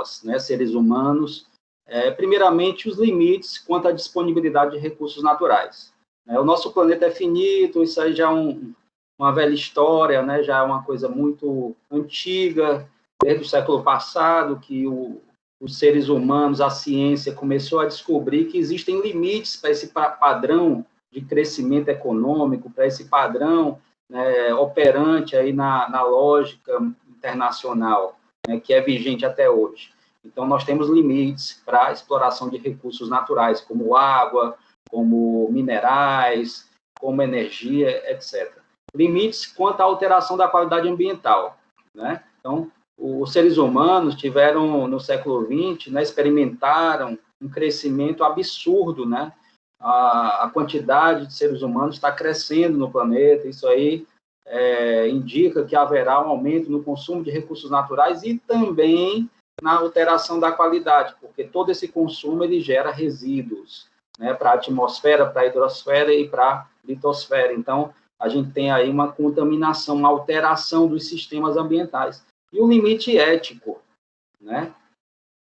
nós, né, seres humanos, primeiramente, os limites quanto à disponibilidade de recursos naturais. O nosso planeta é finito, isso aí já é uma velha história, né, já é uma coisa muito antiga, desde o século passado, que os seres humanos, a ciência começou a descobrir que existem limites para esse padrão de crescimento econômico, para esse padrão, né, operante aí na lógica internacional, né, que é vigente até hoje. Então, nós temos limites para a exploração de recursos naturais, como água, como minerais, como energia, etc. Limites quanto à alteração da qualidade ambiental, né? Então, os seres humanos tiveram, no século XX, né, experimentaram um crescimento absurdo, né? A quantidade de seres humanos está crescendo no planeta, isso aí indica que haverá um aumento no consumo de recursos naturais e também na alteração da qualidade, porque todo esse consumo ele gera resíduos, né, para a atmosfera, para a hidrosfera e para a litosfera. Então, a gente tem aí uma contaminação, uma alteração dos sistemas ambientais. E o limite ético, né?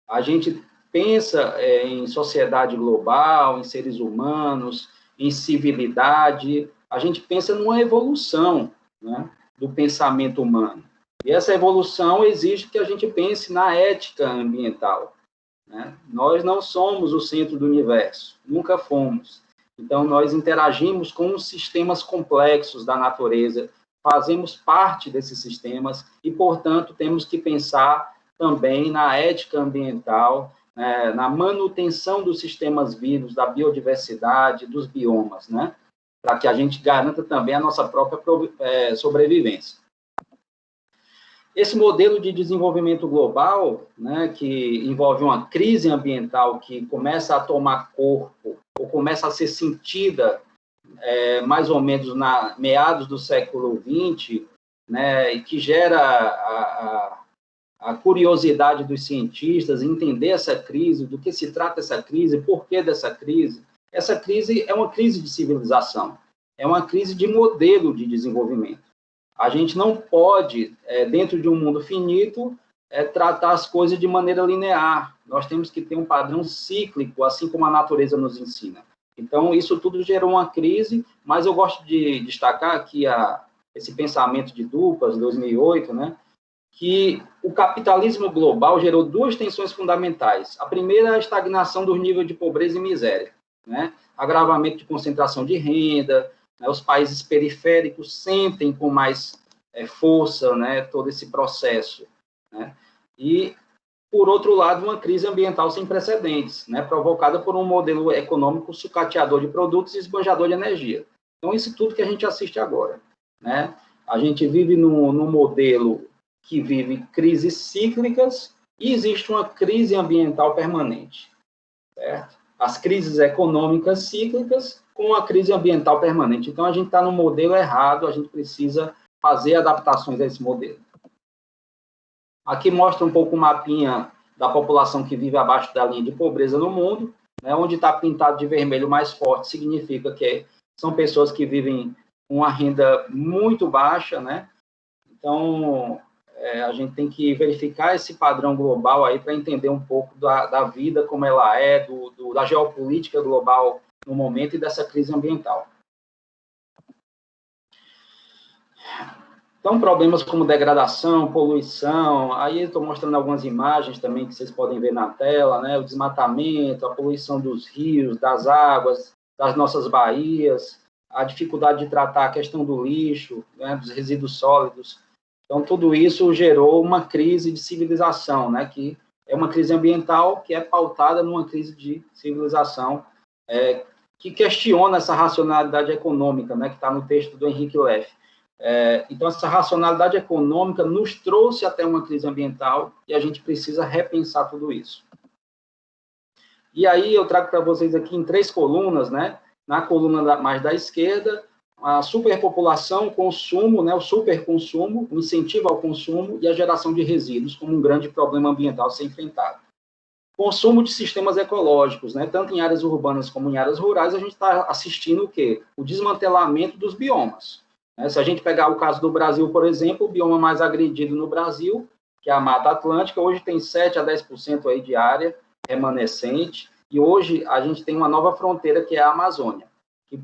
A gente pensa em sociedade global, em seres humanos, em civilidade, a gente pensa numa evolução, né, do pensamento humano. E essa evolução exige que a gente pense na ética ambiental, né? Nós não somos o centro do universo, nunca fomos. Então, nós interagimos com os sistemas complexos da natureza, fazemos parte desses sistemas e, portanto, temos que pensar também na ética ambiental, né, na manutenção dos sistemas vivos, da biodiversidade, dos biomas, né, para que a gente garanta também a nossa própria sobrevivência. Esse modelo de desenvolvimento global, né, que envolve uma crise ambiental que começa a tomar corpo, ou começa a ser sentida mais ou menos na meados do século XX, né, e que gera a curiosidade dos cientistas em entender essa crise, do que se trata essa crise, por que dessa crise. Essa crise é uma crise de civilização, é uma crise de modelo de desenvolvimento. A gente não pode, dentro de um mundo finito, tratar as coisas de maneira linear. Nós temos que ter um padrão cíclico, assim como a natureza nos ensina. Então, isso tudo gerou uma crise, mas eu gosto de destacar aqui esse pensamento de Dupas, 2008, né, que o capitalismo global gerou duas tensões fundamentais. A primeira é a estagnação dos níveis de pobreza e miséria, né, agravamento de concentração de renda, né, os países periféricos sentem com mais força, né, todo esse processo, né, e, por outro lado, uma crise ambiental sem precedentes, né, provocada por um modelo econômico sucateador de produtos e esbanjador de energia. Então, isso tudo que a gente assiste agora, né? A gente vive num modelo que vive crises cíclicas e existe uma crise ambiental permanente, certo? As crises econômicas cíclicas com a crise ambiental permanente. Então, a gente está no modelo errado, a gente precisa fazer adaptações a esse modelo. Aqui mostra um pouco o mapinha da população que vive abaixo da linha de pobreza no mundo, né, onde está pintado de vermelho mais forte, significa que são pessoas que vivem com uma renda muito baixa, né? Então, a gente tem que verificar esse padrão global aí para entender um pouco da vida, como ela é, da geopolítica global no momento e dessa crise ambiental. Então, problemas como degradação, poluição, aí eu estou mostrando algumas imagens também que vocês podem ver na tela, né? O desmatamento, a poluição dos rios, das águas, das nossas baías, a dificuldade de tratar a questão do lixo, né? Dos resíduos sólidos. Então, tudo isso gerou uma crise de civilização, né? Que é uma crise ambiental que é pautada numa crise de civilização, que questiona essa racionalidade econômica, né? Que está no texto do Henrique Leff. Então, essa racionalidade econômica nos trouxe até uma crise ambiental e a gente precisa repensar tudo isso. E aí eu trago para vocês aqui em 3 colunas, né? Na coluna mais da esquerda, a superpopulação, o consumo, né? O superconsumo, o incentivo ao consumo e a geração de resíduos como um grande problema ambiental a ser enfrentado. Consumo de sistemas ecológicos, né? Tanto em áreas urbanas como em áreas rurais, a gente está assistindo o quê? O desmantelamento dos biomas. Se a gente pegar o caso do Brasil, por exemplo, o bioma mais agredido no Brasil, que é a Mata Atlântica, hoje tem 7 a 10% aí de área remanescente, e hoje a gente tem uma nova fronteira, que é a Amazônia. Que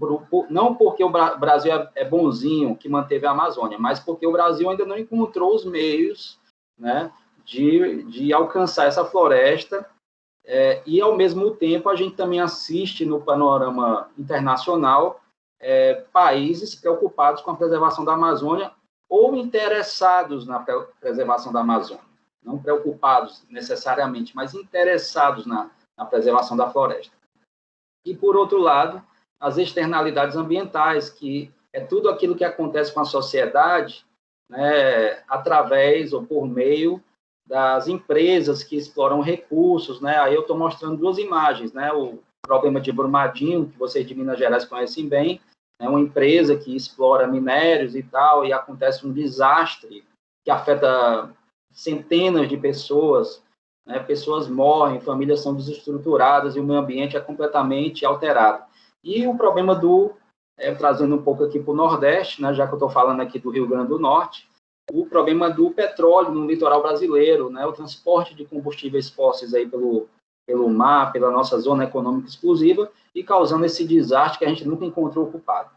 não porque o Brasil é bonzinho que manteve a Amazônia, mas porque o Brasil ainda não encontrou os meios, né, de alcançar essa floresta, e, ao mesmo tempo, a gente também assiste no panorama internacional países preocupados com a preservação da Amazônia ou interessados na preservação da Amazônia. Não preocupados necessariamente, mas interessados na preservação da floresta. E, por outro lado, as externalidades ambientais, que é tudo aquilo que acontece com a sociedade, né, através ou por meio das empresas que exploram recursos, né? Aí eu estou mostrando duas imagens, né? O problema de Brumadinho, que vocês de Minas Gerais conhecem bem, é uma empresa que explora minérios e tal, e acontece um desastre que afeta centenas de pessoas, né? Pessoas morrem, famílias são desestruturadas e o meio ambiente é completamente alterado. E o problema trazendo um pouco aqui para o Nordeste, né? Já que eu estou falando aqui do Rio Grande do Norte, o problema do petróleo no litoral brasileiro, né? O transporte de combustíveis fósseis aí pelo mar, pela nossa zona econômica exclusiva, e causando esse desastre que a gente nunca encontrou culpado.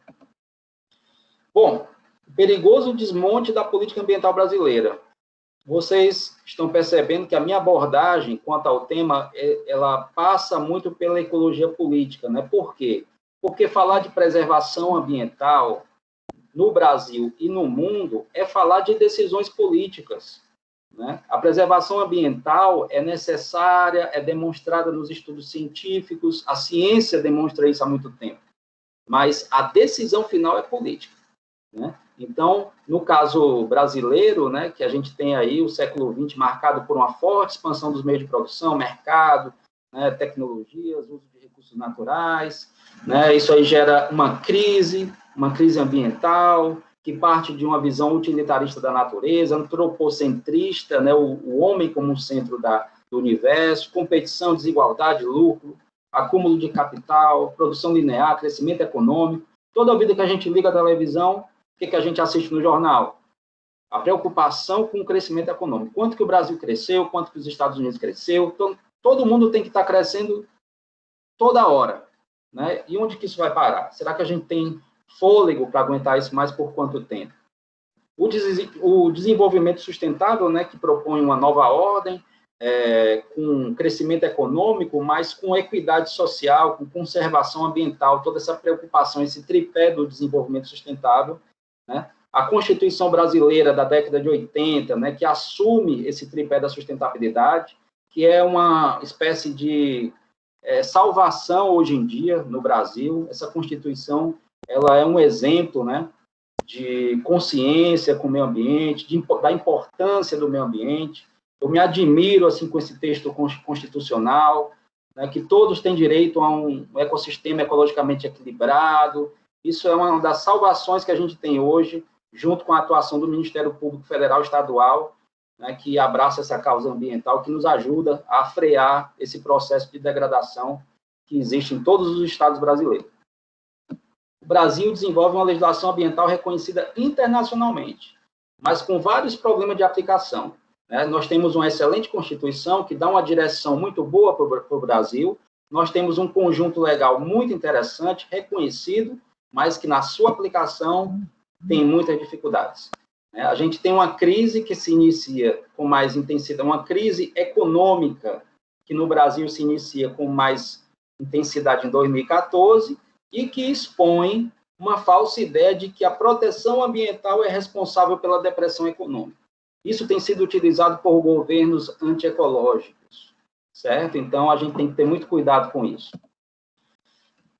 Bom, perigoso desmonte da política ambiental brasileira. Vocês estão percebendo que a minha abordagem quanto ao tema, ela passa muito pela ecologia política, né? Por quê? Porque falar de preservação ambiental no Brasil e no mundo é falar de decisões políticas, né? A preservação ambiental é necessária, é demonstrada nos estudos científicos, a ciência demonstra isso há muito tempo, mas a decisão final é política, né? Então, no caso brasileiro, né, que a gente tem aí o século XX marcado por uma forte expansão dos meios de produção, mercado, né, tecnologias, uso de recursos naturais, né, isso aí gera uma crise ambiental, que parte de uma visão utilitarista da natureza, antropocentrista, né, o homem como centro do universo, competição, desigualdade, lucro, acúmulo de capital, produção linear, crescimento econômico. Toda a vida que a gente liga a televisão, o que a gente assiste no jornal? A preocupação com o crescimento econômico. Quanto que o Brasil cresceu, quanto que os Estados Unidos cresceu. Então, todo mundo tem que estar crescendo toda hora, né? E onde que isso vai parar? Será que a gente tem fôlego para aguentar isso mais por quanto tempo? O desenvolvimento sustentável, né, que propõe uma nova ordem, com crescimento econômico, mas com equidade social, com conservação ambiental, toda essa preocupação, esse tripé do desenvolvimento sustentável, né? A Constituição brasileira da década de 80, né, que assume esse tripé da sustentabilidade, que é uma espécie de salvação hoje em dia no Brasil. Essa Constituição, ela é um exemplo, né, de consciência com o meio ambiente, da importância do meio ambiente. Eu me admiro assim com esse texto constitucional, né, que todos têm direito a um ecossistema ecologicamente equilibrado. Isso é uma das salvações que a gente tem hoje, junto com a atuação do Ministério Público Federal e Estadual, né, que abraça essa causa ambiental, que nos ajuda a frear esse processo de degradação que existe em todos os estados brasileiros. O Brasil desenvolve uma legislação ambiental reconhecida internacionalmente, mas com vários problemas de aplicação, né? Nós temos uma excelente Constituição que dá uma direção muito boa para o Brasil, nós temos um conjunto legal muito interessante, reconhecido, mas que na sua aplicação tem muitas dificuldades. A gente tem uma crise que se inicia com mais intensidade, uma crise econômica que no Brasil se inicia com mais intensidade em 2014 e que expõe uma falsa ideia de que a proteção ambiental é responsável pela depressão econômica. Isso tem sido utilizado por governos antiecológicos, certo? Então, a gente tem que ter muito cuidado com isso.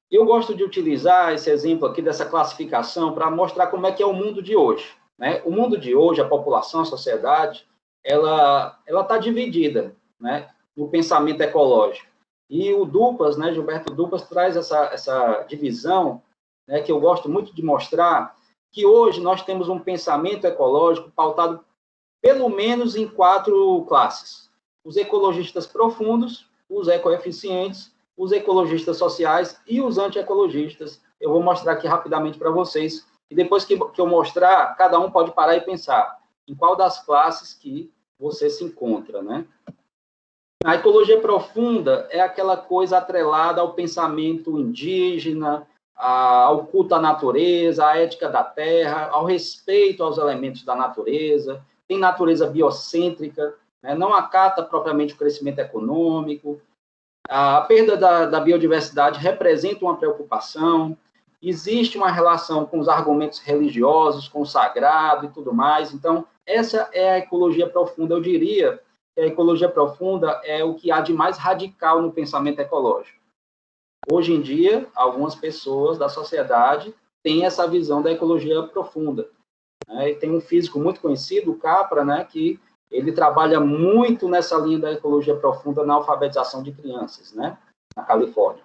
Eu gosto de utilizar esse exemplo aqui dessa classificação para mostrar como é que é o mundo de hoje, né? O mundo de hoje, a população, a sociedade, ela está dividida, né, no pensamento ecológico. E o Dupas, né, Gilberto Dupas, traz essa divisão, né, que eu gosto muito de mostrar, que hoje nós temos um pensamento ecológico pautado pelo menos em 4 classes. Os ecologistas profundos, os ecoeficientes, os ecologistas sociais e os antiecologistas. Eu vou mostrar aqui rapidamente para vocês, e depois que eu mostrar, cada um pode parar e pensar em qual das classes que você se encontra, né? A ecologia profunda é aquela coisa atrelada ao pensamento indígena, ao culto à natureza, à ética da terra, ao respeito aos elementos da natureza, tem natureza biocêntrica, né? Não acata propriamente o crescimento econômico, a perda da biodiversidade representa uma preocupação, existe uma relação com os argumentos religiosos, com o sagrado e tudo mais. Então, essa é a ecologia profunda. Eu diria que a ecologia profunda é o que há de mais radical no pensamento ecológico. Hoje em dia, algumas pessoas da sociedade têm essa visão da ecologia profunda. E tem um físico muito conhecido, o Capra, né, que ele trabalha muito nessa linha da ecologia profunda na alfabetização de crianças, né, na Califórnia.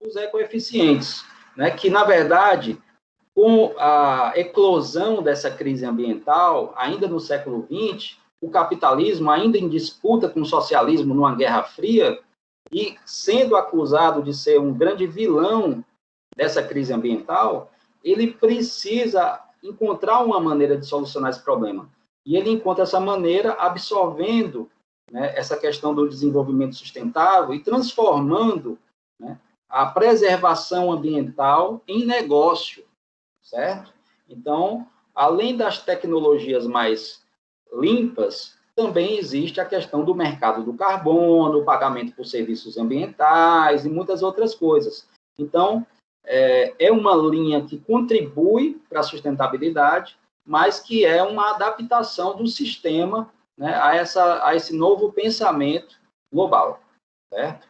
Os ecoeficientes, né, que, na verdade, com a eclosão dessa crise ambiental, ainda no século XX, o capitalismo, ainda em disputa com o socialismo numa Guerra Fria, e sendo acusado de ser um grande vilão dessa crise ambiental, ele precisa encontrar uma maneira de solucionar esse problema. E ele encontra essa maneira absorvendo, né, essa questão do desenvolvimento sustentável e transformando, né, a preservação ambiental em negócio, certo? Então, além das tecnologias mais limpas, também existe a questão do mercado do carbono, o pagamento por serviços ambientais e muitas outras coisas. Então, é uma linha que contribui para a sustentabilidade, mas que é uma adaptação do sistema, né, a esse novo pensamento global, certo?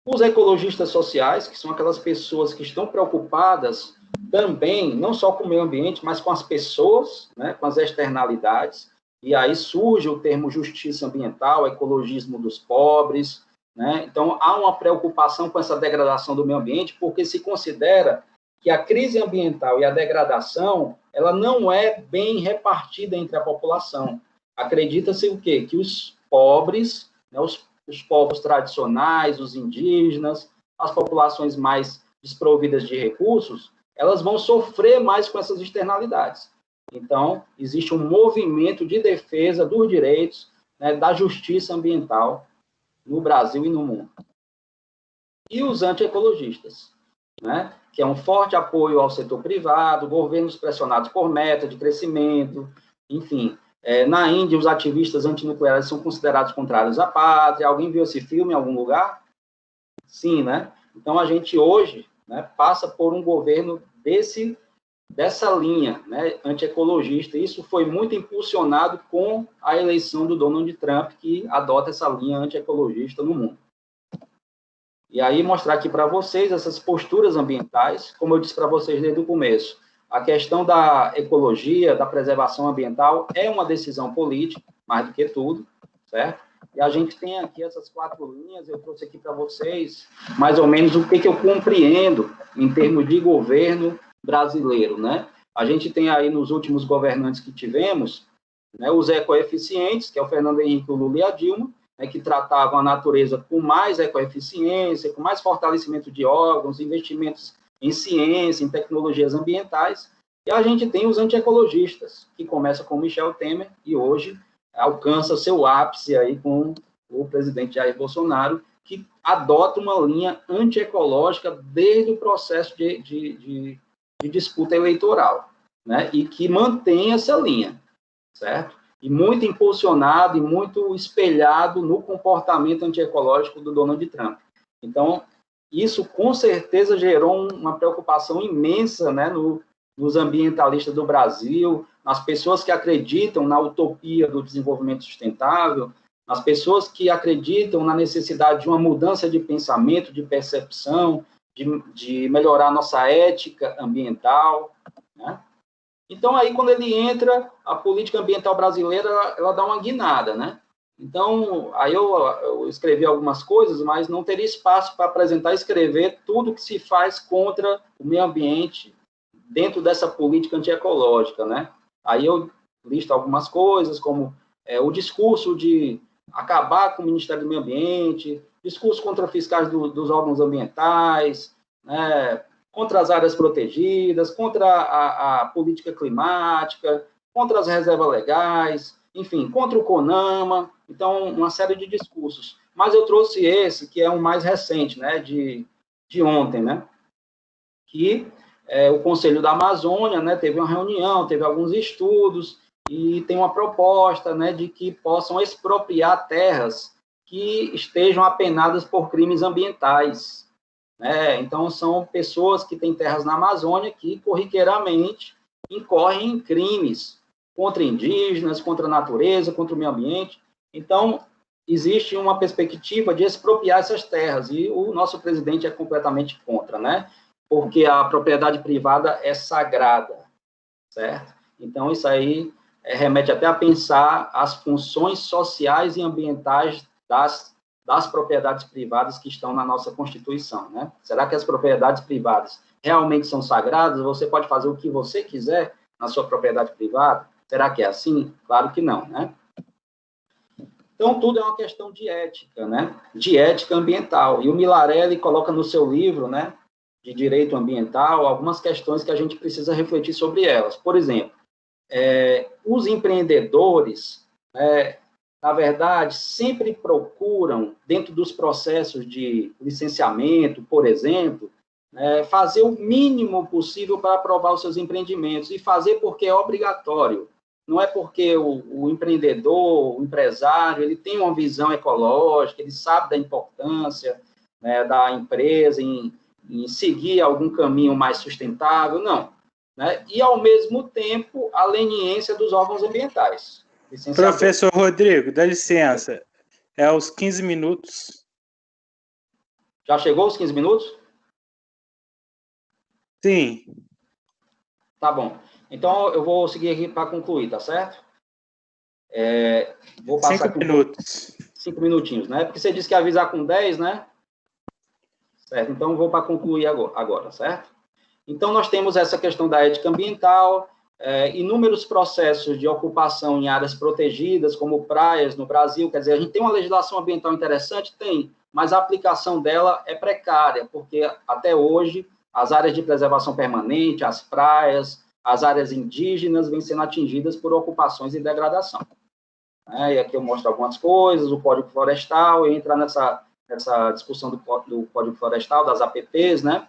Os ecologistas sociais, que são aquelas pessoas que estão preocupadas também, não só com o meio ambiente, mas com as pessoas, né, com as externalidades, e aí surge o termo justiça ambiental, ecologismo dos pobres, né? Então, há uma preocupação com essa degradação do meio ambiente, porque se considera que a crise ambiental e a degradação, ela não é bem repartida entre a população. Acredita-se o quê? Que os pobres, né, os povos tradicionais, os indígenas, as populações mais desprovidas de recursos, elas vão sofrer mais com essas externalidades. Então, existe um movimento de defesa dos direitos, né, da justiça ambiental no Brasil e no mundo. E os antiecologistas, né, que é um forte apoio ao setor privado, governos pressionados por meta de crescimento, enfim. Na Índia, os ativistas antinucleares são considerados contrários à pátria. Alguém viu esse filme em algum lugar? Sim, né? Então, a gente hoje, né, passa por um governo dessa linha, né, antiecologista. Isso foi muito impulsionado com a eleição do Donald Trump, que adota essa linha antiecologista no mundo. E aí, mostrar aqui para vocês essas posturas ambientais, como eu disse para vocês desde o começo, a questão da ecologia, da preservação ambiental, é uma decisão política, mais do que tudo, certo? E a gente tem aqui essas 4 linhas, eu trouxe aqui para vocês, mais ou menos, o que eu compreendo em termos de governo brasileiro, né? A gente tem aí, nos últimos governantes que tivemos, né, os ecoeficientes, que é o Fernando Henrique, o Lula e a Dilma, né, que tratavam a natureza com mais ecoeficiência, com mais fortalecimento de órgãos, investimentos em ciência, em tecnologias ambientais. E a gente tem os antiecologistas, que começa com Michel Temer e hoje alcança seu ápice aí com o presidente Jair Bolsonaro, que adota uma linha antiecológica desde o processo de disputa eleitoral, né? E que mantém essa linha, certo? E muito impulsionado e muito espelhado no comportamento antiecológico do Donald Trump. Então, isso com certeza gerou uma preocupação imensa, né, nos ambientalistas do Brasil, nas pessoas que acreditam na utopia do desenvolvimento sustentável, nas pessoas que acreditam na necessidade de uma mudança de pensamento, de percepção, de melhorar nossa ética ambiental, né? Então, aí, quando ele entra, a política ambiental brasileira, ela dá uma guinada, né? Então, aí eu escrevi algumas coisas, mas não teria espaço para apresentar e escrever tudo que se faz contra o meio ambiente dentro dessa política antiecológica, né? Aí eu listo algumas coisas, como o discurso de acabar com o Ministério do Meio Ambiente, discurso contra fiscais dos órgãos ambientais, né, contra as áreas protegidas, contra a política climática, contra as reservas legais, enfim, contra o CONAMA, então, uma série de discursos. Mas eu trouxe esse, que é o mais recente, né, de ontem, né, que o Conselho da Amazônia, né, teve uma reunião, teve alguns estudos, e tem uma proposta, né, de que possam expropriar terras que estejam apenadas por crimes ambientais, né? Então, são pessoas que têm terras na Amazônia que, corriqueiramente, incorrem em crimes contra indígenas, contra a natureza, contra o meio ambiente. Então, existe uma perspectiva de expropriar essas terras, e o nosso presidente é completamente contra, né? Porque a propriedade privada é sagrada, certo? Então, isso aí remete até a pensar as funções sociais e ambientais das propriedades privadas que estão na nossa Constituição, né? Será que as propriedades privadas realmente são sagradas? Você pode fazer o que você quiser na sua propriedade privada? Será que é assim? Claro que não, né? Então, tudo é uma questão de ética, né? De ética ambiental. E o Milarelli coloca no seu livro, né, de direito ambiental, algumas questões que a gente precisa refletir sobre elas. Por exemplo, os empreendedores, na verdade, sempre procuram, dentro dos processos de licenciamento, por exemplo, fazer o mínimo possível para aprovar os seus empreendimentos, e fazer porque é obrigatório. Não é porque o empreendedor, o empresário, ele tem uma visão ecológica, ele sabe da importância, né, da empresa em seguir algum caminho mais sustentável, não. Né? E, ao mesmo tempo, a leniência dos órgãos ambientais. Professor Rodrigo, dá licença, é aos 15 minutos. Já chegou aos 15 minutos? Sim. Tá bom. Então, eu vou seguir aqui para concluir, tá certo? Vou passar 5 minutos. 5 minutinhos, né? Porque você disse que ia avisar com 10, né? Certo, então vou para concluir agora, certo? Então, nós temos essa questão da ética ambiental, inúmeros processos de ocupação em áreas protegidas, como praias no Brasil. Quer dizer, a gente tem uma legislação ambiental interessante? Tem, mas a aplicação dela é precária, porque até hoje as áreas de preservação permanente, as praias, as áreas indígenas vêm sendo atingidas por ocupações e degradação. E aqui eu mostro algumas coisas, o Código Florestal, e entrar nessa discussão do Código Florestal, das APPs, né?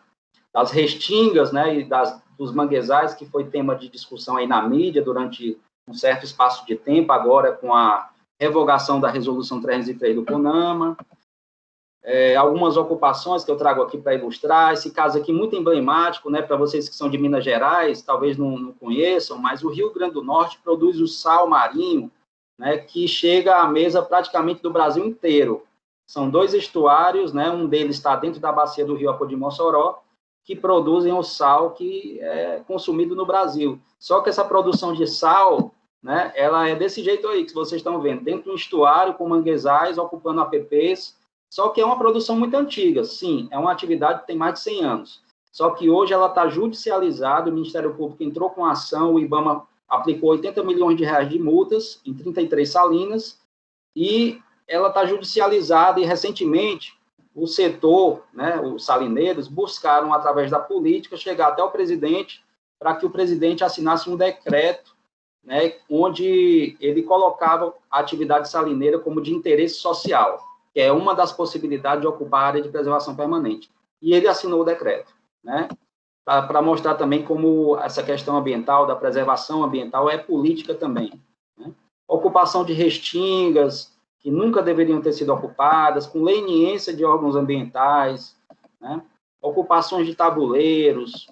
Das restingas, né, e dos manguezais, que foi tema de discussão aí na mídia durante um certo espaço de tempo, agora com a revogação da Resolução 303 do CONAMA. Algumas ocupações que eu trago aqui para ilustrar, esse caso aqui muito emblemático, né, para vocês que são de Minas Gerais, talvez não conheçam, mas o Rio Grande do Norte produz o sal marinho, né, que chega à mesa praticamente do Brasil inteiro. São 2 estuários, né, um deles está dentro da bacia do Rio Apodi-Mossoró, que produzem o sal que é consumido no Brasil. Só que essa produção de sal, né, ela é desse jeito aí que vocês estão vendo, dentro de um estuário com manguezais, ocupando APPs, só que é uma produção muito antiga, sim, é uma atividade que tem mais de 100 anos. Só que hoje ela está judicializada, o Ministério Público entrou com ação, o IBAMA aplicou 80 milhões de reais de multas em 33 salinas, e ela está judicializada, e recentemente o setor, né, os salineiros, buscaram, através da política, chegar até o presidente, para que o presidente assinasse um decreto, né, onde ele colocava a atividade salineira como de interesse social, que é uma das possibilidades de ocupar a área de preservação permanente. E ele assinou o decreto, né, para mostrar também como essa questão ambiental, da preservação ambiental, é política também. Né? Ocupação de restingas, que nunca deveriam ter sido ocupadas, com leniência de órgãos ambientais, né? Ocupações de tabuleiros.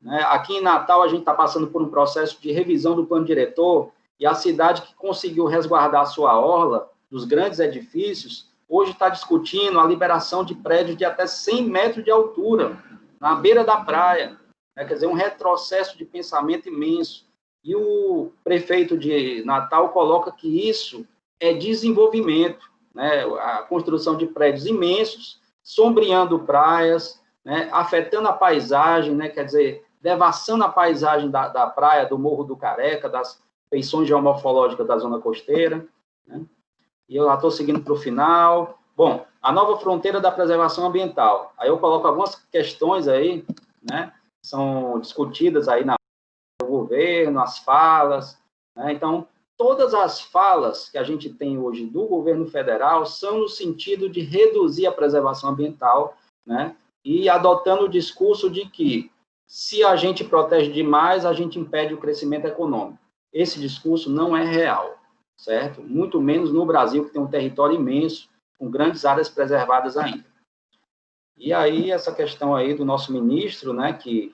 Né? Aqui em Natal, a gente está passando por um processo de revisão do plano diretor, e a cidade que conseguiu resguardar a sua orla dos grandes edifícios, hoje está discutindo a liberação de prédios de até 100 metros de altura, na beira da praia. Né? Quer dizer, um retrocesso de pensamento imenso. E o prefeito de Natal coloca que isso é desenvolvimento, né? A construção de prédios imensos, sombreando praias, né? Afetando a paisagem, né? Quer dizer, devassando a paisagem da praia, do Morro do Careca, das feições geomorfológicas da zona costeira. Né? E eu já estou seguindo para o final. Bom, a nova fronteira da preservação ambiental. Aí eu coloco algumas questões aí, né? São discutidas aí no governo, as falas, né? Então, todas as falas que a gente tem hoje do governo federal são no sentido de reduzir a preservação ambiental, né? E adotando o discurso de que, se a gente protege demais, a gente impede o crescimento econômico. Esse discurso não é real, certo? Muito menos no Brasil, que tem um território imenso, com grandes áreas preservadas ainda. E aí, essa questão aí do nosso ministro, né, que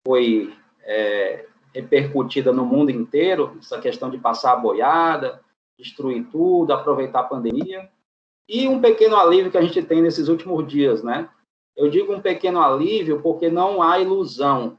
foi repercutida no mundo inteiro, essa questão de passar a boiada, destruir tudo, aproveitar a pandemia, e um pequeno alívio que a gente tem nesses últimos dias, né? Eu digo um pequeno alívio porque não há ilusão,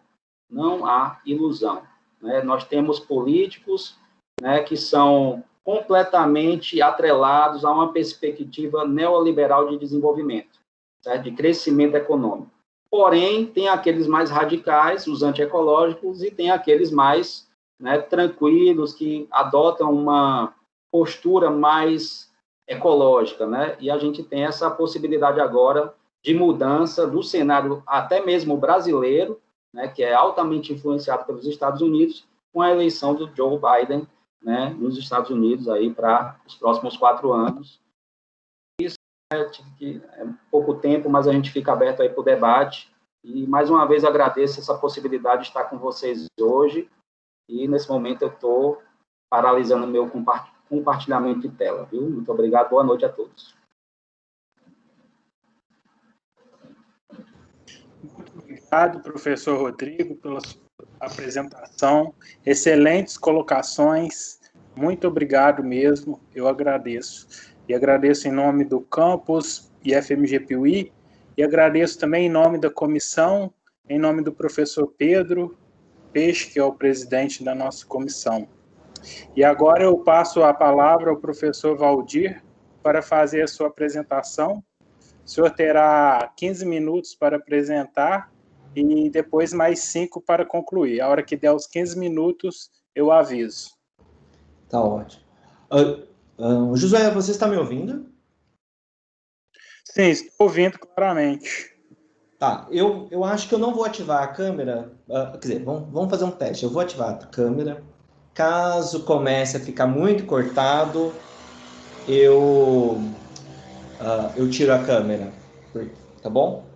né? Nós temos políticos, né, que são completamente atrelados a uma perspectiva neoliberal de desenvolvimento, certo? De crescimento econômico. Porém, tem aqueles mais radicais, os antiecológicos, e tem aqueles mais, né, tranquilos, que adotam uma postura mais ecológica, né? E a gente tem essa possibilidade agora de mudança do cenário, até mesmo brasileiro, né, que é altamente influenciado pelos Estados Unidos, com a eleição do Joe Biden, né, nos Estados Unidos aí para os próximos 4 anos. Isso é pouco tempo, mas a gente fica aberto aí para o debate. E, mais uma vez, agradeço essa possibilidade de estar com vocês hoje. E, nesse momento, eu estou paralisando meu compartilhamento de tela, viu? Muito obrigado, boa noite a todos. Muito obrigado, professor Rodrigo, pela sua apresentação. Excelentes colocações. Muito obrigado mesmo, eu agradeço. E agradeço em nome do campus IFMG Piuí, e agradeço também em nome da comissão, em nome do professor Pedro Peixe, que é o presidente da nossa comissão. E agora eu passo a palavra ao professor Valdir para fazer a sua apresentação. O senhor terá 15 minutos para apresentar e depois mais 5 para concluir. A hora que der os 15 minutos, eu aviso. Tá ótimo. Josué, você está me ouvindo? Sim, estou ouvindo claramente. Tá, eu acho que eu não vou ativar a câmera. Quer dizer, vamos fazer um teste. Eu vou ativar a câmera. Caso comece a ficar muito cortado, eu tiro a câmera. Tá bom?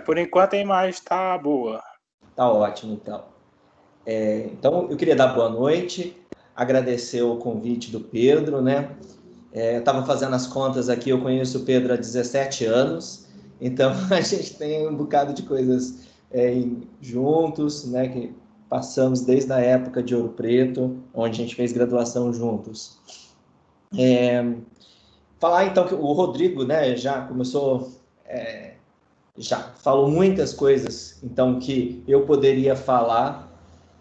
Por enquanto a imagem está boa. Tá ótimo, então. Então, eu queria dar boa noite, agradecer o convite do Pedro, né? Eu estava fazendo as contas aqui, eu conheço o Pedro há 17 anos, então a gente tem um bocado de coisas juntos, né? Que passamos desde a época de Ouro Preto, onde a gente fez graduação juntos. Falar então que o Rodrigo, né, já começou, já falou muitas coisas, então, que eu poderia falar,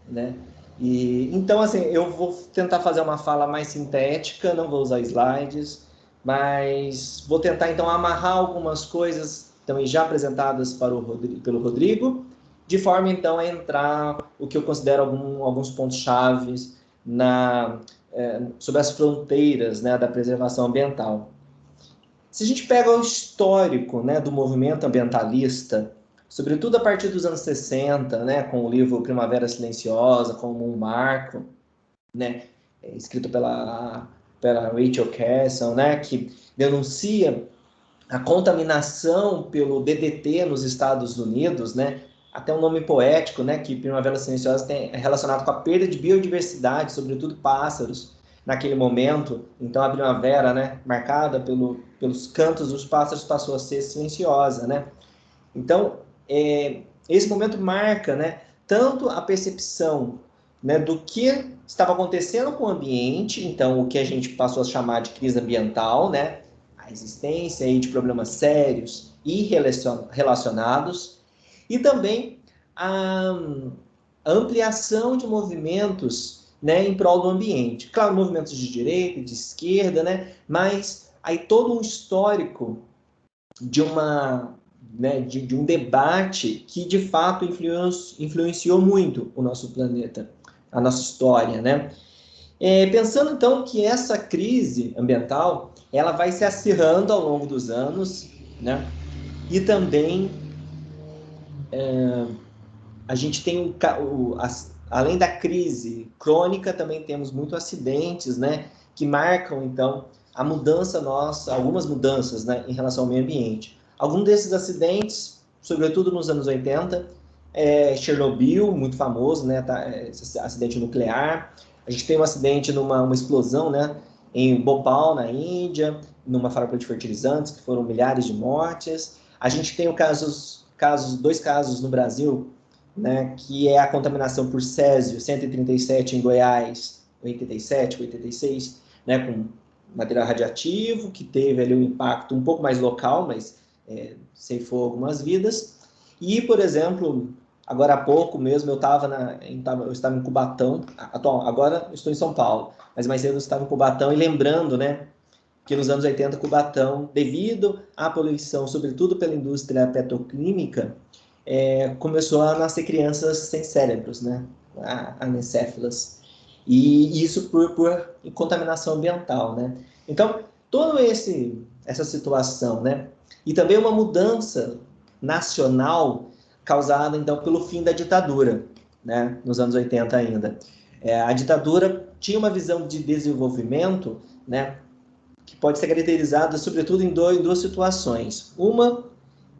né? E então, assim, eu vou tentar fazer uma fala mais sintética, não vou usar slides, mas vou tentar então amarrar algumas coisas então já apresentadas pelo Rodrigo, de forma então a entrar o que eu considero alguns pontos chaves sobre as fronteiras, né, da preservação ambiental. Se a gente pega o histórico, né, do movimento ambientalista, sobretudo a partir dos anos 60, né, com o livro Primavera Silenciosa, como um marco, né, escrito pela Rachel Carson, né, que denuncia a contaminação pelo DDT nos Estados Unidos, né, até um nome poético, né, que Primavera Silenciosa é relacionado com a perda de biodiversidade, sobretudo pássaros, naquele momento. Então a primavera, né, marcada pelos cantos dos pássaros, passou a ser silenciosa, né. Então, esse momento marca, né, tanto a percepção, né, do que estava acontecendo com o ambiente, então o que a gente passou a chamar de crise ambiental, né, a existência aí de problemas sérios e relacionados, e também a ampliação de movimentos, né, em prol do ambiente. Claro, movimentos de direita, de esquerda, né, mas aí todo um histórico de um debate que, de fato, influenciou muito o nosso planeta, a nossa história, né? Pensando, então, que essa crise ambiental, ela vai se acirrando ao longo dos anos, né? E também a gente tem além da crise crônica, também temos muitos acidentes, né, que marcam, então, a mudança nossa, algumas mudanças, né, em relação ao meio ambiente. Alguns desses acidentes, sobretudo nos anos 80, Chernobyl, muito famoso, né, esse acidente nuclear. A gente tem um acidente uma explosão, né, em Bhopal, na Índia, numa fábrica de fertilizantes, que foram milhares de mortes. A gente tem dois casos no Brasil, né, que é a contaminação por césio 137 em Goiás, 87, 86, né, com material radioativo, que teve ali um impacto um pouco mais local, mas ceifou algumas vidas. E, por exemplo, agora há pouco mesmo, eu estava em Cubatão, agora eu estou em São Paulo, mas mais cedo eu estava em Cubatão, e lembrando, né, que nos anos 80, Cubatão, devido à poluição, sobretudo pela indústria petroquímica, começou a nascer crianças sem cérebros, né, anencéfalas, e isso por contaminação ambiental, né. Então, toda essa situação, né, e também uma mudança nacional causada, então, pelo fim da ditadura, né, nos anos 80 ainda. A ditadura tinha uma visão de desenvolvimento, né, que pode ser caracterizada, sobretudo, em duas situações. Uma,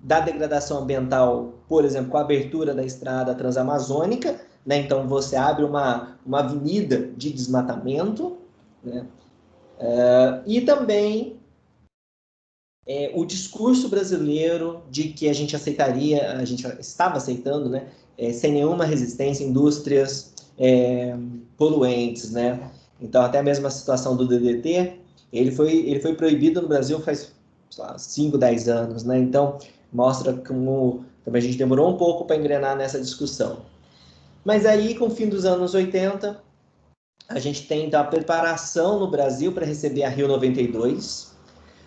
da degradação ambiental, por exemplo, com a abertura da estrada transamazônica, né, então você abre uma avenida de desmatamento, né, e também o discurso brasileiro de que a gente estava aceitando, né, sem nenhuma resistência, indústrias poluentes, né? Então, até mesmo a situação do DDT, ele foi proibido no Brasil faz, sei lá, 5, 10 anos, né? Então, mostra como também a gente demorou um pouco para engrenar nessa discussão. Mas aí, com o fim dos anos 80, a gente tem então, a preparação no Brasil para receber a Rio 92.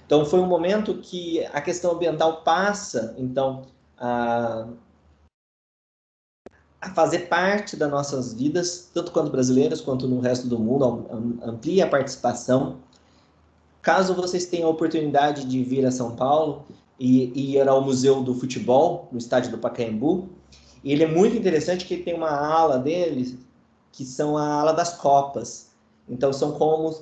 Então, foi um momento que a questão ambiental passa, então, a fazer parte das nossas vidas, tanto quanto brasileiras, quanto no resto do mundo, amplia a participação. Caso vocês tenham a oportunidade de vir a São Paulo e ir ao Museu do Futebol, no estádio do Pacaembu, ele é muito interessante que tem uma ala dele, que são a ala das Copas. Então, são como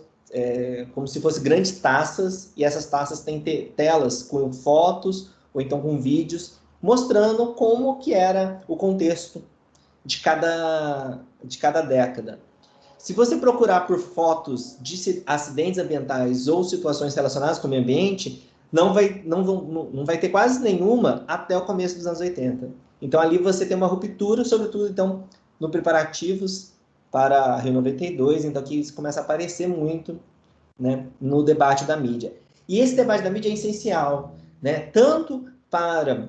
se fossem grandes taças, e essas taças têm telas com fotos, ou então com vídeos, mostrando como que era o contexto de cada década. Se você procurar por fotos de acidentes ambientais ou situações relacionadas com o meio ambiente, não vai ter quase nenhuma até o começo dos anos 80. Então, ali você tem uma ruptura, sobretudo, então, no preparativos para a Rio 92, então, que isso começa a aparecer muito, né, no debate da mídia. E esse debate da mídia é essencial, né, tanto para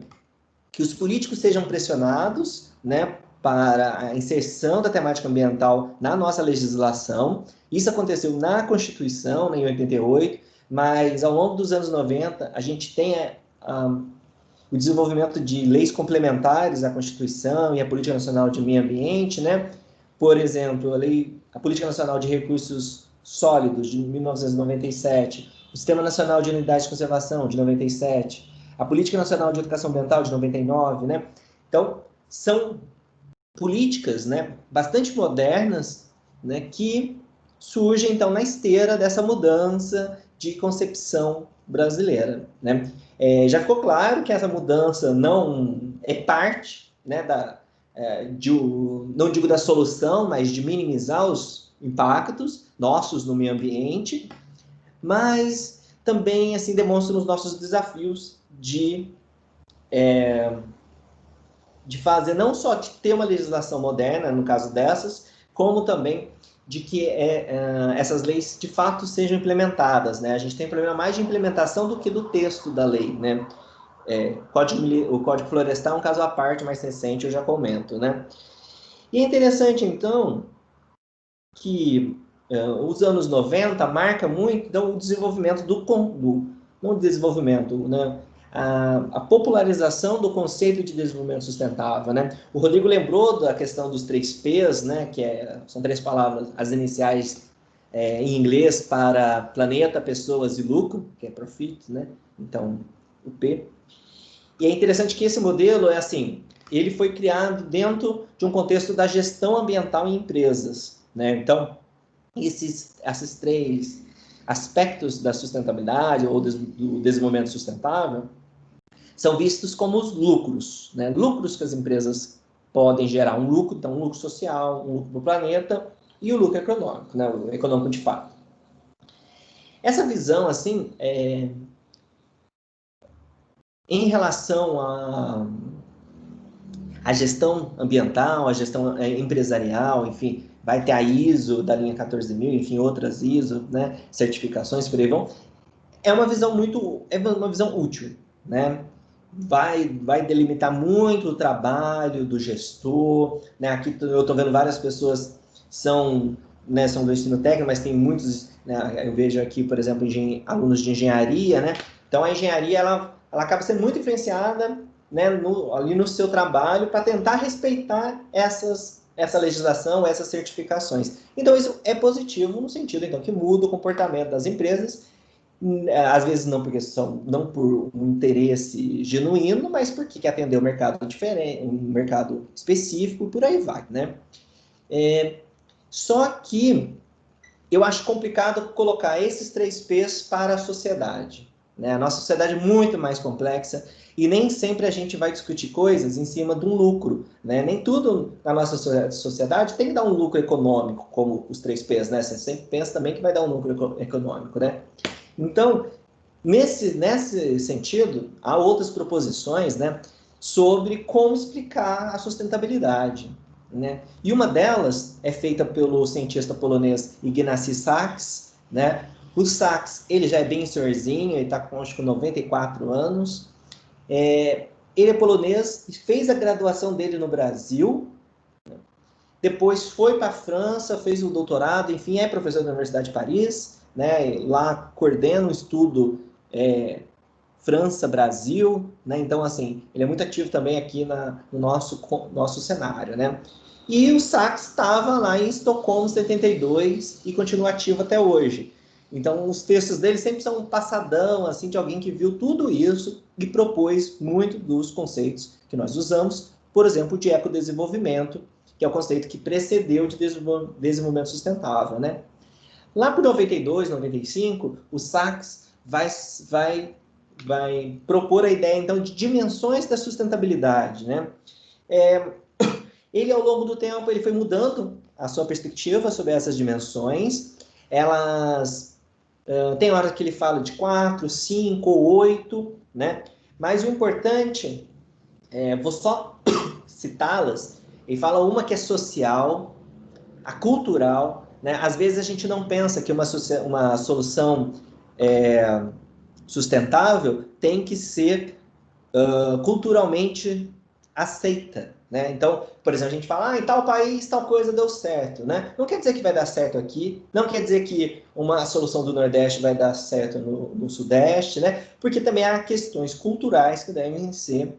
que os políticos sejam pressionados, né, para a inserção da temática ambiental na nossa legislação. Isso aconteceu na Constituição, em 88, mas ao longo dos anos 90, a gente tem o desenvolvimento de leis complementares à Constituição e à Política Nacional de Meio Ambiente, né? Por exemplo, a Política Nacional de Recursos Sólidos, de 1997, o Sistema Nacional de Unidades de Conservação, de 97, a Política Nacional de Educação Ambiental, de 99, né? Então, são políticas, né, bastante modernas, né, que surgem, então, na esteira dessa mudança de concepção brasileira, né? Já ficou claro que essa mudança não é parte, né, não digo da solução, mas de minimizar os impactos nossos no meio ambiente, mas também, assim, demonstra os nossos desafios de fazer, não só de ter uma legislação moderna, no caso dessas, como também de que essas leis, de fato, sejam implementadas, né? A gente tem problema mais de implementação do que do texto da lei, né? O Código Florestal é um caso à parte, mais recente, eu já comento, né? E é interessante, então, que os anos 90 marca muito, então, o desenvolvimento não o desenvolvimento, né? A popularização do conceito de desenvolvimento sustentável, né? O Rodrigo lembrou da questão dos 3 P's, né? Que são 3 palavras, as iniciais em inglês para planeta, pessoas e lucro, que é profit, né? Então, o P. E é interessante que esse modelo é assim, ele foi criado dentro de um contexto da gestão ambiental em empresas, né? Então, esses 3 aspectos da sustentabilidade ou do desenvolvimento sustentável são vistos como os lucros, né? Lucros que as empresas podem gerar, um lucro, então um lucro social, um lucro para o planeta e o lucro econômico, né? O econômico de fato. Essa visão, assim, em relação à gestão ambiental, à gestão empresarial, enfim, vai ter a ISO da linha 14.000, enfim, outras ISO, né, certificações, por aí vão. É uma visão útil, né? Vai delimitar muito o trabalho do gestor, né? Aqui eu estou vendo várias pessoas são do ensino técnico, mas tem muitos, né? Eu vejo aqui, por exemplo, alunos de engenharia, né? Então a engenharia ela acaba sendo muito influenciada, né, ali no seu trabalho para tentar respeitar essa legislação, essas certificações. Então isso é positivo no sentido então que muda o comportamento das empresas, às vezes não por um interesse genuíno, mas porque quer atender um mercado diferente, um mercado específico, por aí vai, né? Só que eu acho complicado colocar esses 3 P's para a sociedade, né? A nossa sociedade é muito mais complexa e nem sempre a gente vai discutir coisas em cima de um lucro, né? Nem tudo na nossa sociedade tem que dar um lucro econômico, como os 3 P's, né? Você sempre pensa também que vai dar um lucro econômico, né? Então, nesse sentido, há outras proposições, né, sobre como explicar a sustentabilidade, né? E uma delas é feita pelo cientista polonês Ignacy Sachs, né? O Sachs, ele já é bem senhorzinho, ele está com, acho que, 94 anos. Ele é polonês, fez a graduação dele no Brasil, depois foi para a França, fez o doutorado, enfim, é professor da Universidade de Paris, né? Lá coordena o estudo França-Brasil, né? Então, assim, ele é muito ativo também aqui no nosso cenário, né? E o Sachs estava lá em Estocolmo, 72, e continua ativo até hoje. Então, os textos dele sempre são um passadão, assim, de alguém que viu tudo isso e propôs muito dos conceitos que nós usamos, por exemplo, de ecodesenvolvimento, que é o conceito que precedeu de desenvolvimento sustentável, né? Lá por 92, 95, o Sachs vai propor a ideia, então, de dimensões da sustentabilidade, né? Ele, ao longo do tempo, ele foi mudando a sua perspectiva sobre essas dimensões. Elas tem horas que ele fala de 4, 5 ou 8, né? Mas o importante, vou só citá-las, ele fala uma que é social, a cultural, né? Às vezes a gente não pensa que uma solução sustentável tem que ser culturalmente aceita, né? Então, por exemplo, a gente fala, em tal país tal coisa deu certo, né? Não quer dizer que vai dar certo aqui, não quer dizer que uma solução do Nordeste vai dar certo no Sudeste, né? Porque também há questões culturais que devem ser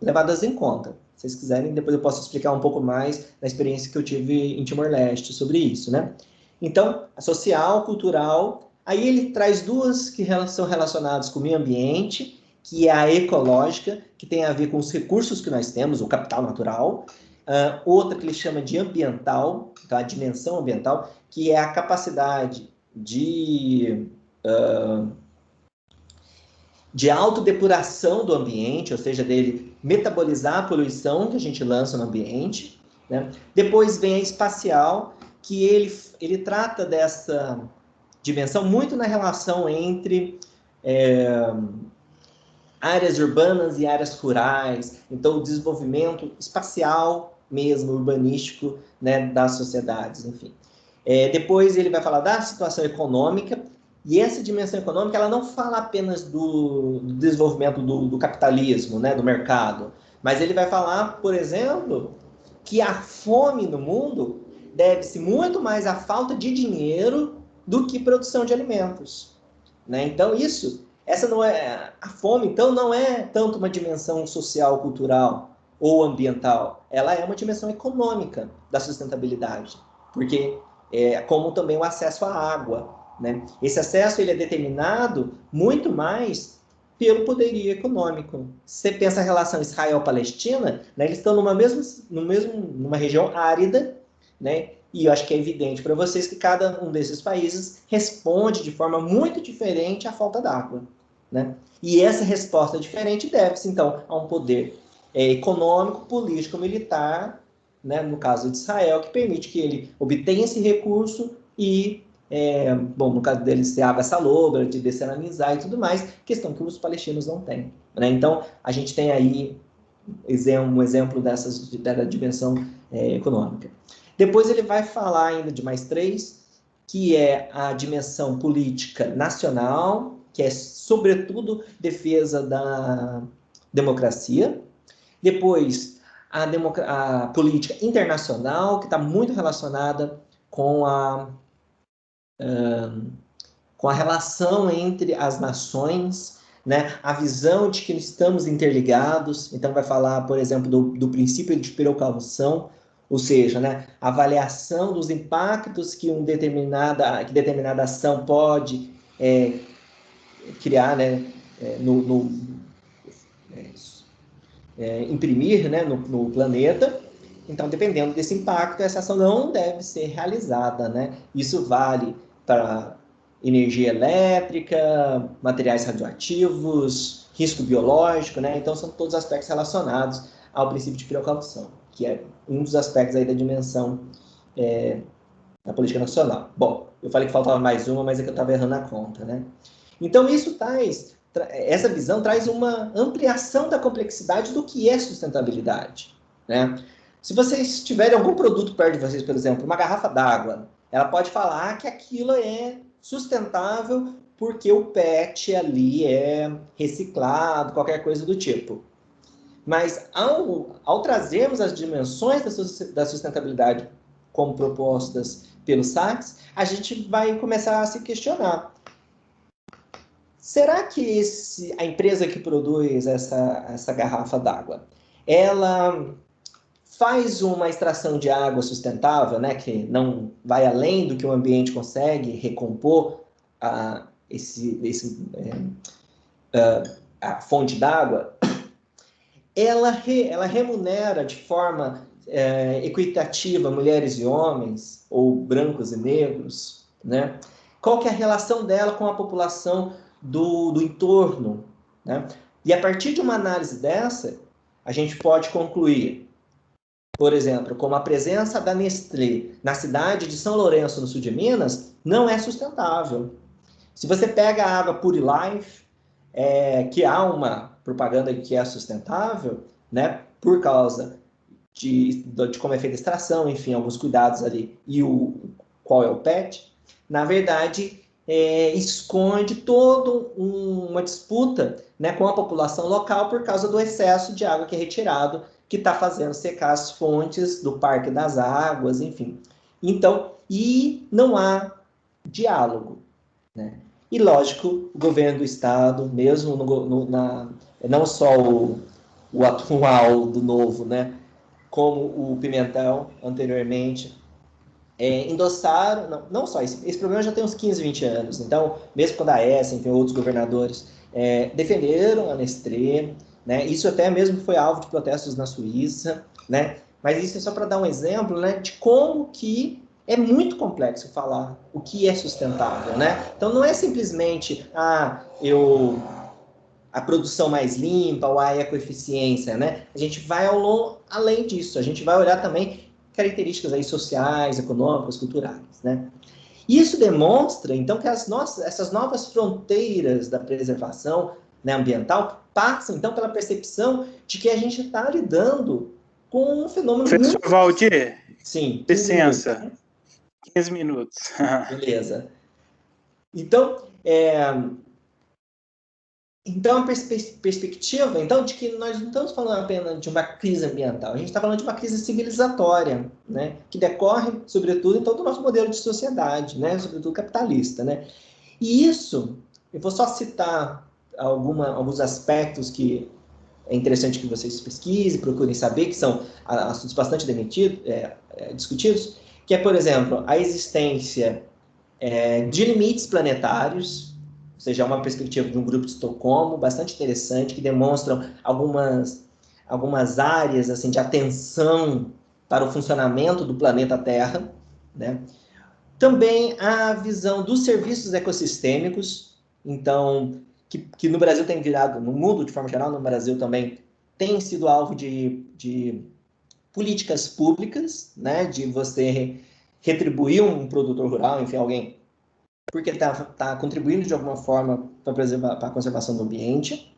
levadas em conta. Se vocês quiserem, depois eu posso explicar um pouco mais da experiência que eu tive em Timor-Leste sobre isso, né? Então, a social, cultural, aí ele traz 2 que são relacionadas com o meio ambiente, que é a ecológica, que tem a ver com os recursos que nós temos, o capital natural. Outra que ele chama de ambiental, então a dimensão ambiental, que é a capacidade de autodepuração do ambiente, ou seja, dele metabolizar a poluição que a gente lança no ambiente, né? Depois vem a espacial, que ele trata dessa dimensão muito na relação entre áreas urbanas e áreas rurais, então o desenvolvimento espacial mesmo, urbanístico, né, das sociedades, enfim. Depois ele vai falar da situação econômica, e essa dimensão econômica ela não fala apenas do desenvolvimento do capitalismo, né, do mercado, mas ele vai falar, por exemplo, que a fome no mundo deve-se muito mais à falta de dinheiro do que produção de alimentos, né? Então essa não é a fome, então não é tanto uma dimensão social, cultural ou ambiental, ela é uma dimensão econômica da sustentabilidade, porque como também o acesso à água, né? Esse acesso ele é determinado muito mais pelo poderio econômico. Se você pensa a relação Israel-Palestina, né, eles estão numa região árida, né, e eu acho que é evidente para vocês que cada um desses países responde de forma muito diferente à falta d'água, né? E essa resposta diferente deve-se, então, a um poder econômico, político, militar, né, no caso de Israel, que permite que ele obtenha esse recurso e, bom, no caso deles, ter água salobra, de dessalinizar e tudo mais, questão que os palestinos não têm, né? Então, a gente tem aí um exemplo da dimensão econômica. Depois ele vai falar ainda de mais 3, que é a dimensão política nacional, que é, sobretudo, defesa da democracia. Depois, a política internacional, que está muito relacionada com a relação entre as nações, né? A visão de que estamos interligados. Então, vai falar, por exemplo, do princípio de precaução, ou seja, né, a avaliação dos impactos que determinada ação pode criar, né, imprimir, né, no planeta. Então, dependendo desse impacto, essa ação não deve ser realizada, né? Isso vale para energia elétrica, materiais radioativos, risco biológico, né? Então, são todos aspectos relacionados ao princípio de precaução, que é um dos aspectos aí da dimensão da política nacional. Bom, eu falei que faltava mais uma, mas é que eu estava errando a conta, né? Então, essa visão traz uma ampliação da complexidade do que é sustentabilidade, né? Se vocês tiverem algum produto perto de vocês, por exemplo, uma garrafa d'água, ela pode falar que aquilo é sustentável porque o PET ali é reciclado, qualquer coisa do tipo. Mas ao trazermos as dimensões da sustentabilidade como propostas pelo Sachs, a gente vai começar a se questionar. Será que a empresa que produz essa garrafa d'água, ela faz uma extração de água sustentável, né, que não vai além do que o ambiente consegue recompor a fonte d'água? Ela remunera de forma equitativa mulheres e homens, ou brancos e negros, né? Qual que é a relação dela com a população do entorno, né? E a partir de uma análise dessa, a gente pode concluir, por exemplo, como a presença da Nestlé na cidade de São Lourenço, no sul de Minas, não é sustentável. Se você pega a água Pure Life, que há uma propaganda que é sustentável, né, por causa de como é feita a extração, enfim, alguns cuidados ali, e qual é o PET, na verdade, esconde toda uma disputa, né, com a população local por causa do excesso de água que é retirado, que está fazendo secar as fontes do Parque das Águas, enfim. Então, e não há diálogo, né? E, lógico, o governo do Estado, mesmo não só o atual do novo, né, como o Pimentel, anteriormente, endossaram, não só esse problema já tem uns 15, 20 anos, então, mesmo quando a Aécio, enfim, outros governadores defenderam a Nestlé, né, isso até mesmo foi alvo de protestos na Suíça, né, mas isso é só para dar um exemplo, né, de como que é muito complexo falar o que é sustentável, né? Então, não é simplesmente a produção mais limpa ou a ecoeficiência, né? A gente vai além disso, a gente vai olhar também características aí sociais, econômicas, culturais, né? Isso demonstra, então, que essas novas fronteiras da preservação, né, ambiental passam, então, pela percepção de que a gente está lidando com um fenômeno... Professor Valdir, sim, licença. 15 minutos. Beleza. Então, a perspectiva, então, de que nós não estamos falando apenas de uma crise ambiental, a gente está falando de uma crise civilizatória, né, que decorre, sobretudo, então, do nosso modelo de sociedade, né, sobretudo capitalista, né. E isso, eu vou só citar alguns aspectos que é interessante que vocês pesquisem, procurem saber, que são assuntos bastante discutidos, que é, por exemplo, a existência de limites planetários, ou seja, é uma perspectiva de um grupo de Estocolmo bastante interessante, que demonstram algumas áreas assim, de atenção para o funcionamento do planeta Terra, né? Também a visão dos serviços ecossistêmicos, então, que no Brasil tem virado, no mundo de forma geral, no Brasil também, tem sido alvo de políticas públicas, né, de você retribuir um produtor rural, enfim, alguém, porque tá contribuindo de alguma forma para a conservação do ambiente.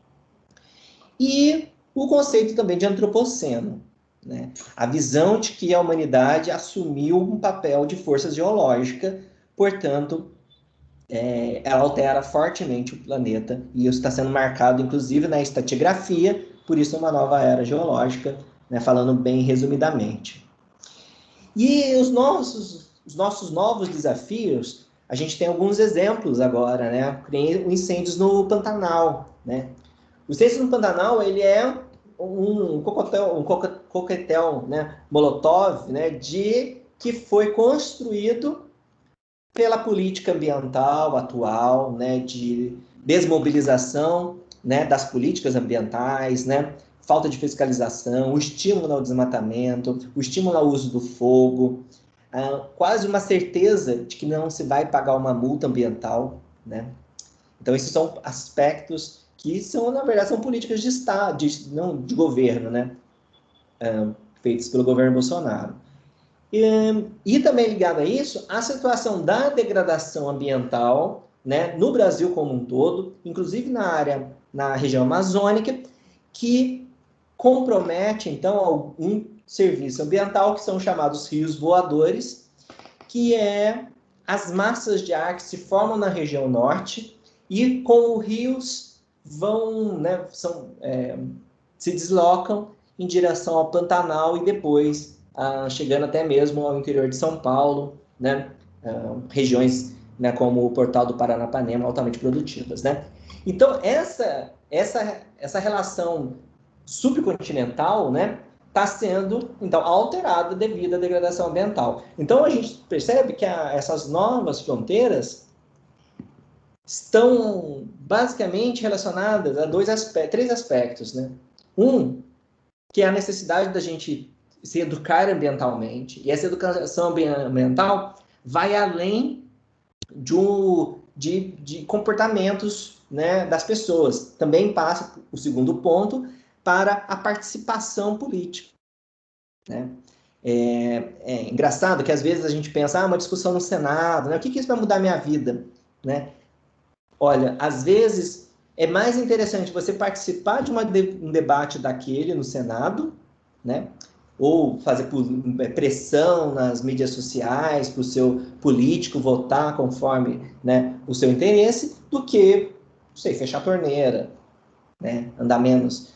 E o conceito também de antropoceno, né? A visão de que a humanidade assumiu um papel de força geológica, portanto, ela altera fortemente o planeta, e isso está sendo marcado, inclusive, na estratigrafia, por isso uma nova era geológica, né, falando bem resumidamente. E os nossos novos desafios, a gente tem alguns exemplos agora, né? Tem os incêndios no Pantanal, né? O incêndio no Pantanal, ele é um coquetel, né, Molotov, né, que foi construído pela política ambiental atual, né, de desmobilização, né, das políticas ambientais, né, falta de fiscalização, o estímulo ao desmatamento, o estímulo ao uso do fogo, quase uma certeza de que não se vai pagar uma multa ambiental, né? Então, esses são aspectos que são, na verdade, são políticas de Estado, não de governo, né? Feitas pelo governo Bolsonaro. E também ligado a isso, a situação da degradação ambiental, né, no Brasil como um todo, inclusive na região amazônica, que compromete, então, um serviço ambiental que são chamados rios voadores, que é as massas de ar que se formam na região norte e com os rios vão, né, se deslocam em direção ao Pantanal e depois chegando até mesmo ao interior de São Paulo, né, regiões, né, como o Portal do Paranapanema, altamente produtivas, né? Então, essa relação subcontinental, né, está sendo, então, alterada devido à degradação ambiental. Então, a gente percebe que essas novas fronteiras estão basicamente relacionadas a três aspectos, né? Um, que é a necessidade da gente se educar ambientalmente, e essa educação ambiental vai além de comportamentos, né, das pessoas. Também passa o segundo ponto para a participação política, né? É engraçado que às vezes a gente pensa, uma discussão no Senado, né? O que isso vai mudar a minha vida, né? Olha, às vezes é mais interessante você participar de um debate daquele no Senado, né? Ou fazer pressão nas mídias sociais para o seu político votar conforme, né, o seu interesse, do que, não sei, fechar a torneira, né? Andar menos,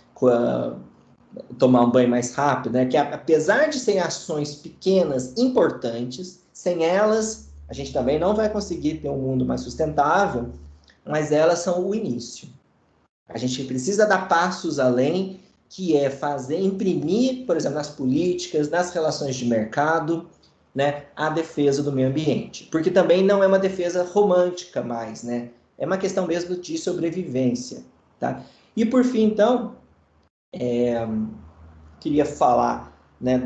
tomar um banho mais rápido, né? Que apesar de serem ações pequenas, importantes, sem elas a gente também não vai conseguir ter um mundo mais sustentável, mas elas são o início. A gente precisa dar passos além, que é imprimir, por exemplo, nas políticas, nas relações de mercado, né, a defesa do meio ambiente. Porque também não é uma defesa romântica mais, né? É uma questão mesmo de sobrevivência, tá? E por fim, então, queria falar, né,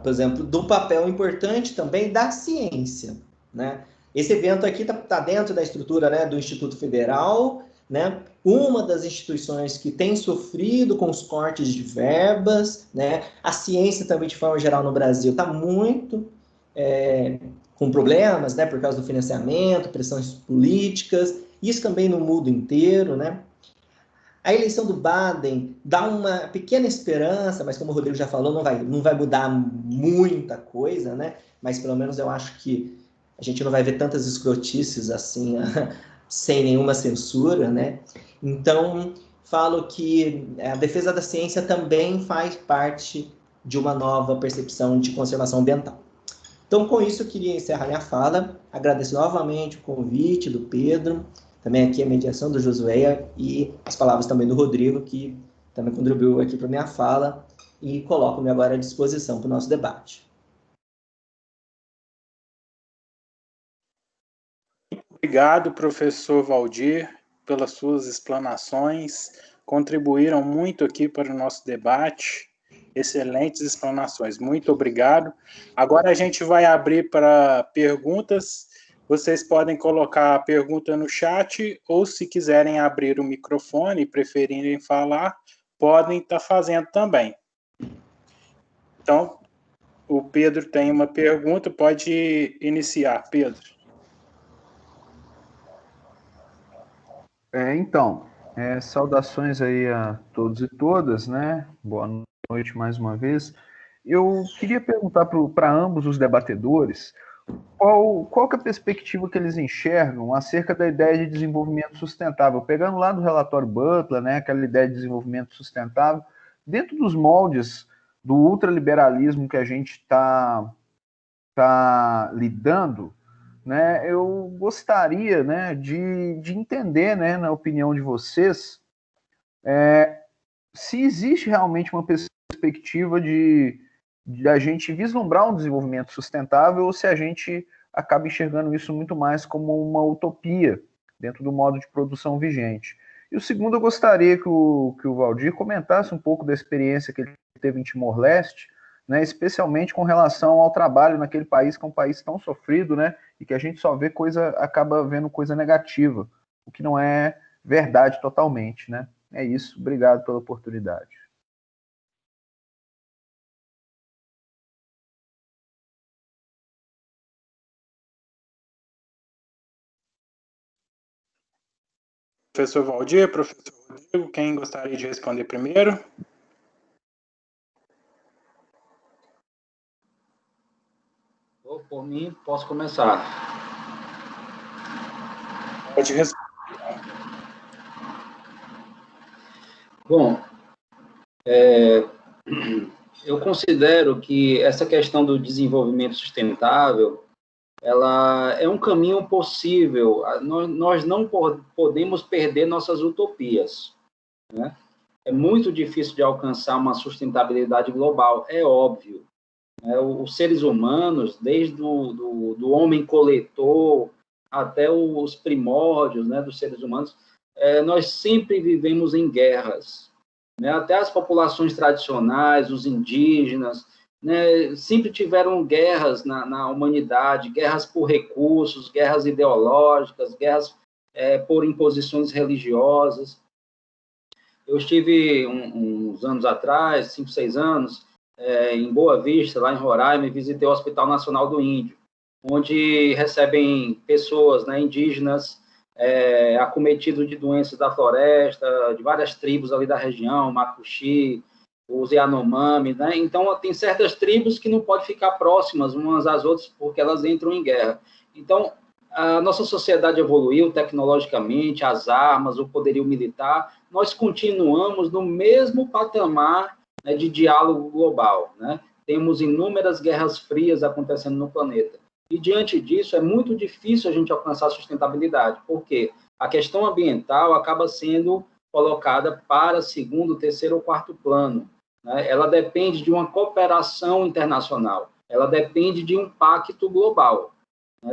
por exemplo, do papel importante também da ciência, né? Esse evento aqui está dentro da estrutura, né, do Instituto Federal, né? Uma das instituições que tem sofrido com os cortes de verbas, né? A ciência também, de forma geral, no Brasil está muito com problemas, né, por causa do financiamento, pressões políticas, isso também no mundo inteiro, né? A eleição do Biden dá uma pequena esperança, mas como o Rodrigo já falou, não vai mudar muita coisa, né? Mas pelo menos eu acho que a gente não vai ver tantas escrotices assim, sem nenhuma censura, né? Então, falo que a defesa da ciência também faz parte de uma nova percepção de conservação ambiental. Então, com isso, eu queria encerrar minha fala. Agradeço novamente o convite do Pedro, também aqui a mediação do Josué e as palavras também do Rodrigo, que também contribuiu aqui para a minha fala, e coloco-me agora à disposição para o nosso debate. Obrigado, professor Valdir. pelas suas explanações, contribuíram muito aqui para o nosso debate. Excelentes explanações, muito obrigado. Agora a gente vai abrir para perguntas. Vocês podem colocar a pergunta no chat, ou se quiserem abrir o microfone e preferirem falar, podem estar fazendo também. Então, o Pedro tem uma pergunta, pode iniciar, Pedro. Então, saudações aí a todos e todas, né? Boa noite mais uma vez. Eu queria perguntar para ambos os debatedores qual que é a perspectiva que eles enxergam acerca da ideia de desenvolvimento sustentável, pegando lá do relatório Butler, né, aquela ideia de desenvolvimento sustentável, dentro dos moldes do ultraliberalismo que a gente está lidando, né, eu gostaria, né, de entender, né, na opinião de vocês, se existe realmente uma perspectiva de a gente vislumbrar um desenvolvimento sustentável ou se a gente acaba enxergando isso muito mais como uma utopia dentro do modo de produção vigente. E o segundo, eu gostaria que o Valdir comentasse um pouco da experiência que ele teve em Timor-Leste, né, especialmente com relação ao trabalho naquele país, que é um país tão sofrido, né, e que a gente só vê acaba vendo coisa negativa, o que não é verdade totalmente, né? É isso, obrigado pela oportunidade. Professor Valdir, professor Rodrigo, quem gostaria de responder primeiro? Por mim, posso começar. Pode responder. Bom, eu considero que essa questão do desenvolvimento sustentável, ela é um caminho possível. Nós não podemos perder nossas utopias, né? É muito difícil de alcançar uma sustentabilidade global, é óbvio. Os seres humanos, desde do homem coletor até os primórdios, né, dos seres humanos, nós sempre vivemos em guerras, né? Até as populações tradicionais, os indígenas, né, sempre tiveram guerras na humanidade, guerras por recursos, guerras ideológicas, guerras por imposições religiosas. Eu estive uns anos atrás, 5, 6 anos, em Boa Vista, lá em Roraima, e visitei o Hospital Nacional do Índio, onde recebem pessoas, né, indígenas, acometidos de doenças da floresta, de várias tribos ali da região, Macuxi, os Yanomami, né? Então, tem certas tribos que não podem ficar próximas umas às outras porque elas entram em guerra. Então, a nossa sociedade evoluiu tecnologicamente, as armas, o poderio militar, nós continuamos no mesmo patamar, né, de diálogo global, né? Temos inúmeras guerras frias acontecendo no planeta. E, diante disso, é muito difícil a gente alcançar a sustentabilidade, porque a questão ambiental acaba sendo colocada para segundo, terceiro ou quarto plano, né? Ela depende de uma cooperação internacional, ela depende de um pacto global.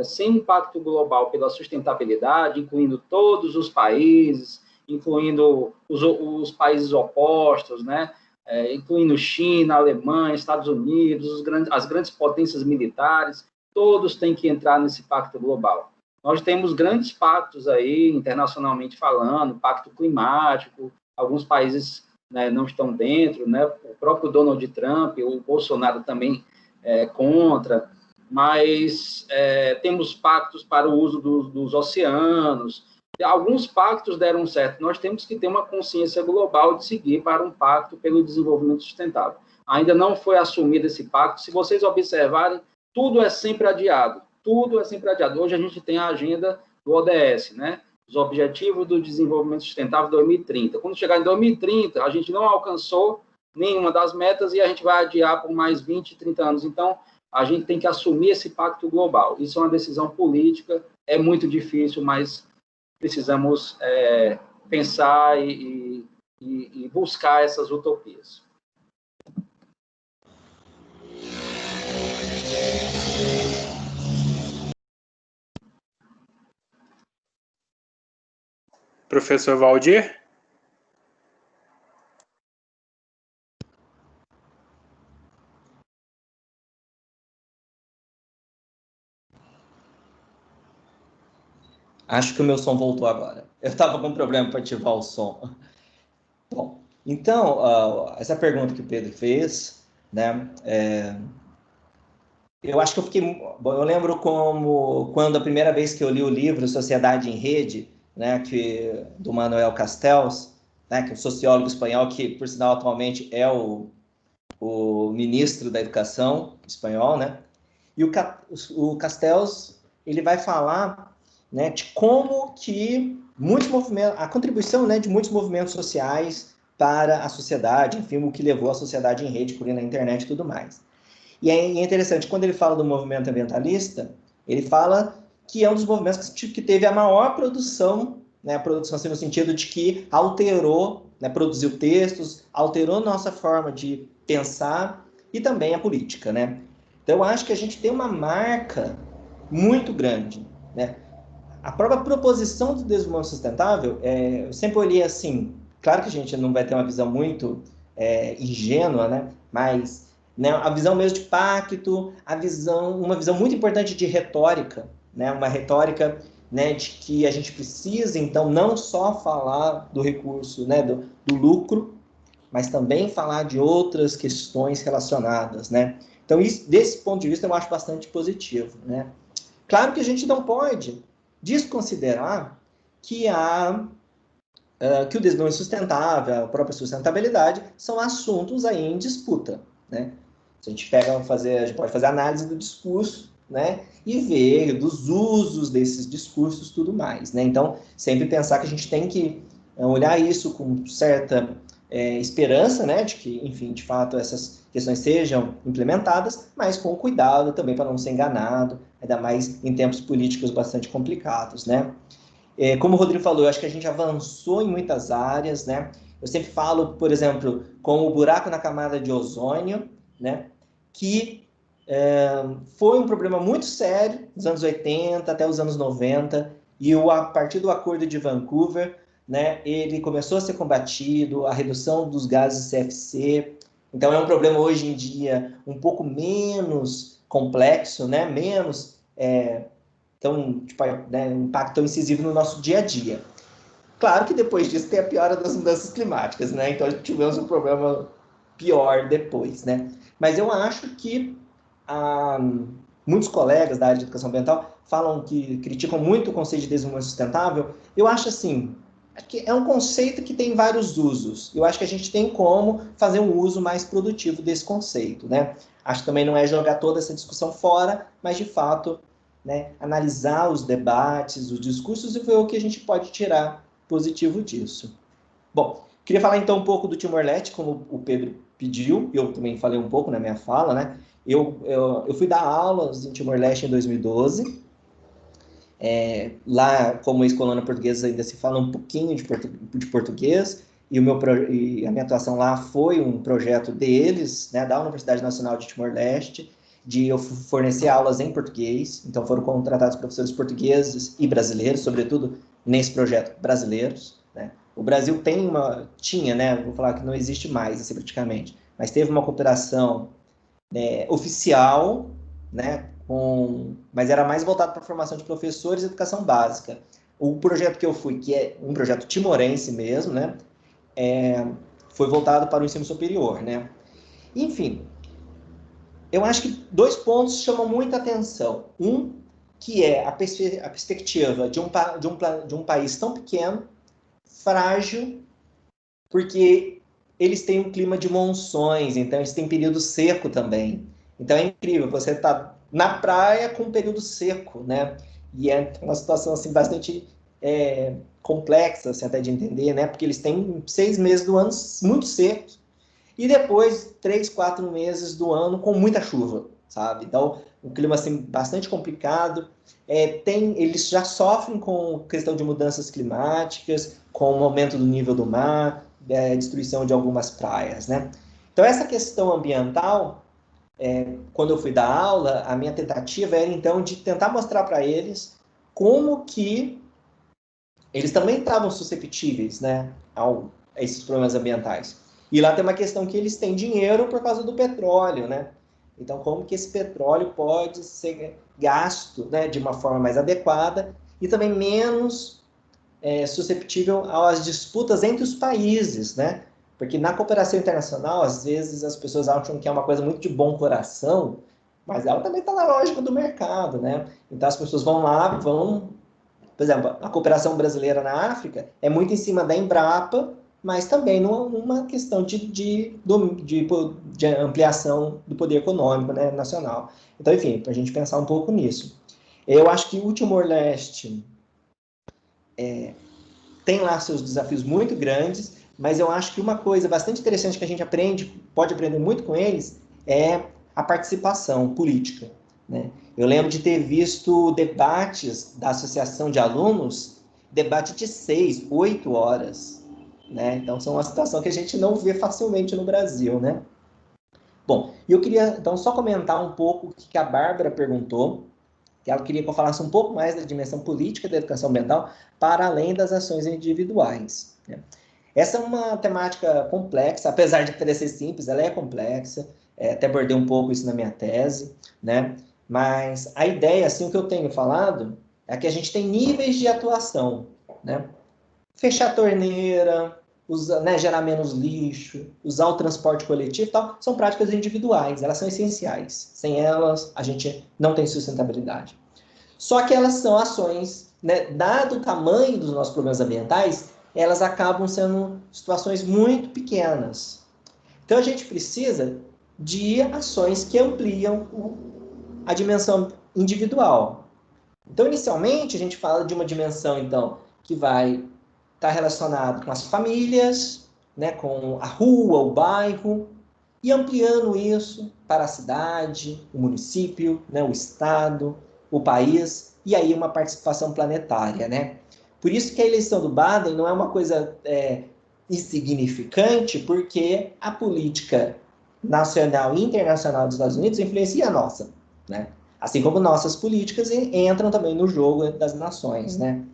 Sem um pacto global pela sustentabilidade, incluindo todos os países, incluindo os países opostos, né? Incluindo China, Alemanha, Estados Unidos, as grandes potências militares, todos têm que entrar nesse pacto global. Nós temos grandes pactos aí, internacionalmente falando, pacto climático, alguns países, né, não estão dentro, né? O próprio Donald Trump, o Bolsonaro também é contra, mas temos pactos para o uso dos oceanos. Alguns pactos deram certo. Nós temos que ter uma consciência global de seguir para um pacto pelo desenvolvimento sustentável. Ainda não foi assumido esse pacto. Se vocês observarem, tudo é sempre adiado. Tudo é sempre adiado. Hoje a gente tem a agenda do ODS, né? Os Objetivos do Desenvolvimento Sustentável 2030. Quando chegar em 2030, a gente não alcançou nenhuma das metas e a gente vai adiar por mais 20, 30 anos. Então, a gente tem que assumir esse pacto global. Isso é uma decisão política, é muito difícil, mas precisamos pensar e buscar essas utopias. Professor Valdir? Acho que o meu som voltou agora. Eu estava com problema para ativar o som. Bom, então, essa pergunta que o Pedro fez, né, eu acho que eu fiquei... Bom, eu lembro quando a primeira vez que eu li o livro Sociedade em Rede, né, do Manuel Castells, né, que é um sociólogo espanhol que, por sinal, atualmente é o ministro da Educação espanhol, né, e o Castells, ele vai falar, né, de como que muitos movimentos, a contribuição, né, de muitos movimentos sociais para a sociedade, enfim, o que levou a sociedade em rede, por aí na internet e tudo mais. E é interessante, quando ele fala do movimento ambientalista, ele fala que é um dos movimentos que teve a maior produção, né, a produção assim, no sentido de que alterou, né, produziu textos, alterou nossa forma de pensar e também a política, né? Então, eu acho que a gente tem uma marca muito grande, né? A própria proposição do desenvolvimento sustentável, eu sempre olhei assim, claro que a gente não vai ter uma visão muito ingênua, né? Mas, né, a visão mesmo de pacto, uma visão muito importante de retórica, né? Uma retórica, né, de que a gente precisa, então, não só falar do recurso, né, do lucro, mas também falar de outras questões relacionadas, né? Então, desse ponto de vista, eu acho bastante positivo, né? Claro que a gente não pode desconsiderar que que o desenvolvimento sustentável, a própria sustentabilidade, são assuntos aí em disputa, né? Se a gente a gente pode fazer análise do discurso, né? E ver dos usos desses discursos e tudo mais, né? Então, sempre pensar que a gente tem que olhar isso com certa esperança, né? De que, enfim, de fato, essas questões sejam implementadas, mas com cuidado também para não ser enganado, ainda mais em tempos políticos bastante complicados, né? Como o Rodrigo falou, eu acho que a gente avançou em muitas áreas, né? Eu sempre falo, por exemplo, com o buraco na camada de ozônio, né? Que foi um problema muito sério nos anos 80 até os anos 90, e a partir do Acordo de Vancouver, né, ele começou a ser combatido, a redução dos gases CFC. Então, é um problema hoje em dia um pouco menos complexo, né? Menos... Então, tipo, né, um impacto tão incisivo no nosso dia a dia. Claro que depois disso tem a piora das mudanças climáticas, né? Então, tivemos um problema pior depois, né? Mas eu acho que muitos colegas da área de educação ambiental criticam muito o conceito de desenvolvimento sustentável. Eu acho assim, que é um conceito que tem vários usos. Eu acho que a gente tem como fazer um uso mais produtivo desse conceito, né? Acho que também não é jogar toda essa discussão fora, mas de fato, né, analisar os debates, os discursos e ver o que a gente pode tirar positivo disso. Bom, queria falar então um pouco do Timor-Leste, como o Pedro pediu, e eu também falei um pouco na minha fala, né? Eu fui dar aulas em Timor-Leste em 2012. Lá, como ex-colônia portuguesa, ainda se fala um pouquinho de português, e a minha atuação lá foi um projeto deles, né, da Universidade Nacional de Timor-Leste, de eu fornecer aulas em português. Então, foram contratados professores portugueses e brasileiros, sobretudo nesse projeto, brasileiros, né? O Brasil tinha, né, vou falar que não existe mais, assim, praticamente, mas teve uma cooperação oficial, né, mas era mais voltado para a formação de professores e educação básica. O projeto que eu fui, que é um projeto timorense mesmo, né, foi voltado para o ensino superior, né. Enfim, eu acho que 2 pontos chamam muita atenção. Um, que é a perspectiva de um país tão pequeno, frágil, porque eles têm um clima de monções, então eles têm período seco também. Então é incrível, você está na praia com um período seco, né? E é uma situação assim bastante complexa, assim, até de entender, né? Porque eles têm 6 meses do ano muito secos e depois 3, 4 meses do ano com muita chuva, sabe? Então, um clima assim bastante complicado. Eles já sofrem com questão de mudanças climáticas, com o aumento do nível do mar, destruição de algumas praias, né? Então, essa questão ambiental, quando eu fui dar aula, a minha tentativa era, então, de tentar mostrar para eles como que eles também estavam susceptíveis, né, a esses problemas ambientais. E lá tem uma questão que eles têm dinheiro por causa do petróleo, né? Então, como que esse petróleo pode ser gasto, né, de uma forma mais adequada e também menos susceptível às disputas entre os países, né? Porque na cooperação internacional, às vezes as pessoas acham que é uma coisa muito de bom coração, mas ela também está na lógica do mercado, né? Então as pessoas vão lá, por exemplo, a cooperação brasileira na África é muito em cima da Embrapa, mas também numa questão de ampliação do poder econômico, né, nacional. Então, enfim, para a gente pensar um pouco nisso. Eu acho que o Timor-Leste tem lá seus desafios muito grandes, mas eu acho que uma coisa bastante interessante que a gente pode aprender muito com eles, é a participação política, né? Eu lembro de ter visto debates da associação de alunos, debate de 6, 8 horas, né? Então, são uma situação que a gente não vê facilmente no Brasil, né? Bom, eu queria, então, só comentar um pouco o que a Bárbara perguntou, que ela queria que eu falasse um pouco mais da dimensão política da educação ambiental, para além das ações individuais, né? Essa é uma temática complexa, apesar de parecer simples, ela é complexa, até abordei um pouco isso na minha tese, né? Mas a ideia, assim, o que eu tenho falado, é que a gente tem níveis de atuação, né? Fechar a torneira, né, gerar menos lixo, usar o transporte coletivo e tal, são práticas individuais, elas são essenciais. Sem elas, a gente não tem sustentabilidade. Só que elas são ações, né, dado o tamanho dos nossos problemas ambientais, elas acabam sendo situações muito pequenas. Então, a gente precisa de ações que ampliam a dimensão individual. Então, inicialmente, a gente fala de uma dimensão, então, que vai estar relacionado com as famílias, né, com a rua, o bairro, e ampliando isso para a cidade, o município, né, o estado, o país, e aí uma participação planetária, né? Por isso que a eleição do Biden não é uma coisa insignificante, porque a política nacional e internacional dos Estados Unidos influencia a nossa, né? Assim como nossas políticas entram também no jogo das nações, né?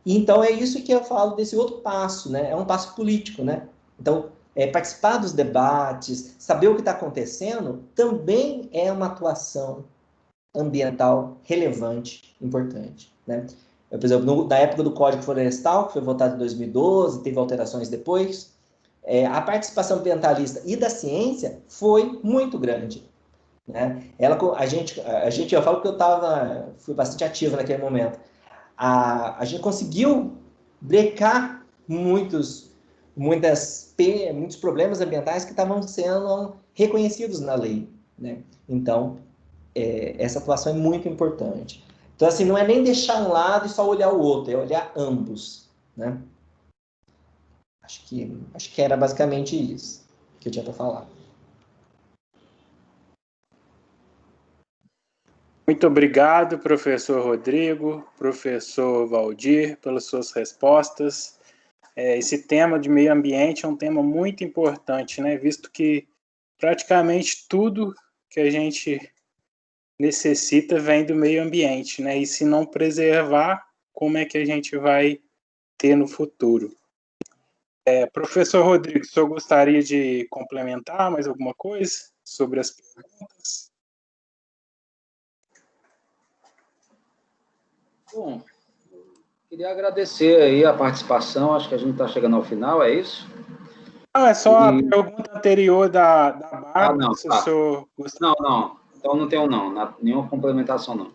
Então, é isso que eu falo desse outro passo, né? É um passo político, né? Então, participar dos debates, saber o que está acontecendo, também é uma atuação ambiental relevante, importante, né? Por exemplo, na época do Código Florestal, que foi votado em 2012, teve alterações depois, a participação ambientalista e da ciência foi muito grande, né? Eu falo que fui bastante ativo naquele momento. A gente conseguiu brecar muitos problemas ambientais que estavam sendo reconhecidos na lei, né? Então, essa atuação é muito importante. Então, assim, não é nem deixar um lado e só olhar o outro, é olhar ambos, né? Acho que era basicamente isso que eu tinha para falar. Muito obrigado, professor Rodrigo, professor Valdir, pelas suas respostas. Esse tema de meio ambiente é um tema muito importante, né? Visto que praticamente tudo que a gente necessita vem do meio ambiente, né? E se não preservar, como é que a gente vai ter no futuro? Professor Rodrigo, o senhor gostaria de complementar mais alguma coisa sobre as perguntas? Bom, queria agradecer aí a participação, acho que a gente está chegando ao final, é isso? Não, é só a pergunta anterior da Bárbara, não, se o senhor gostaria. Não, então não tenho nenhuma complementação não.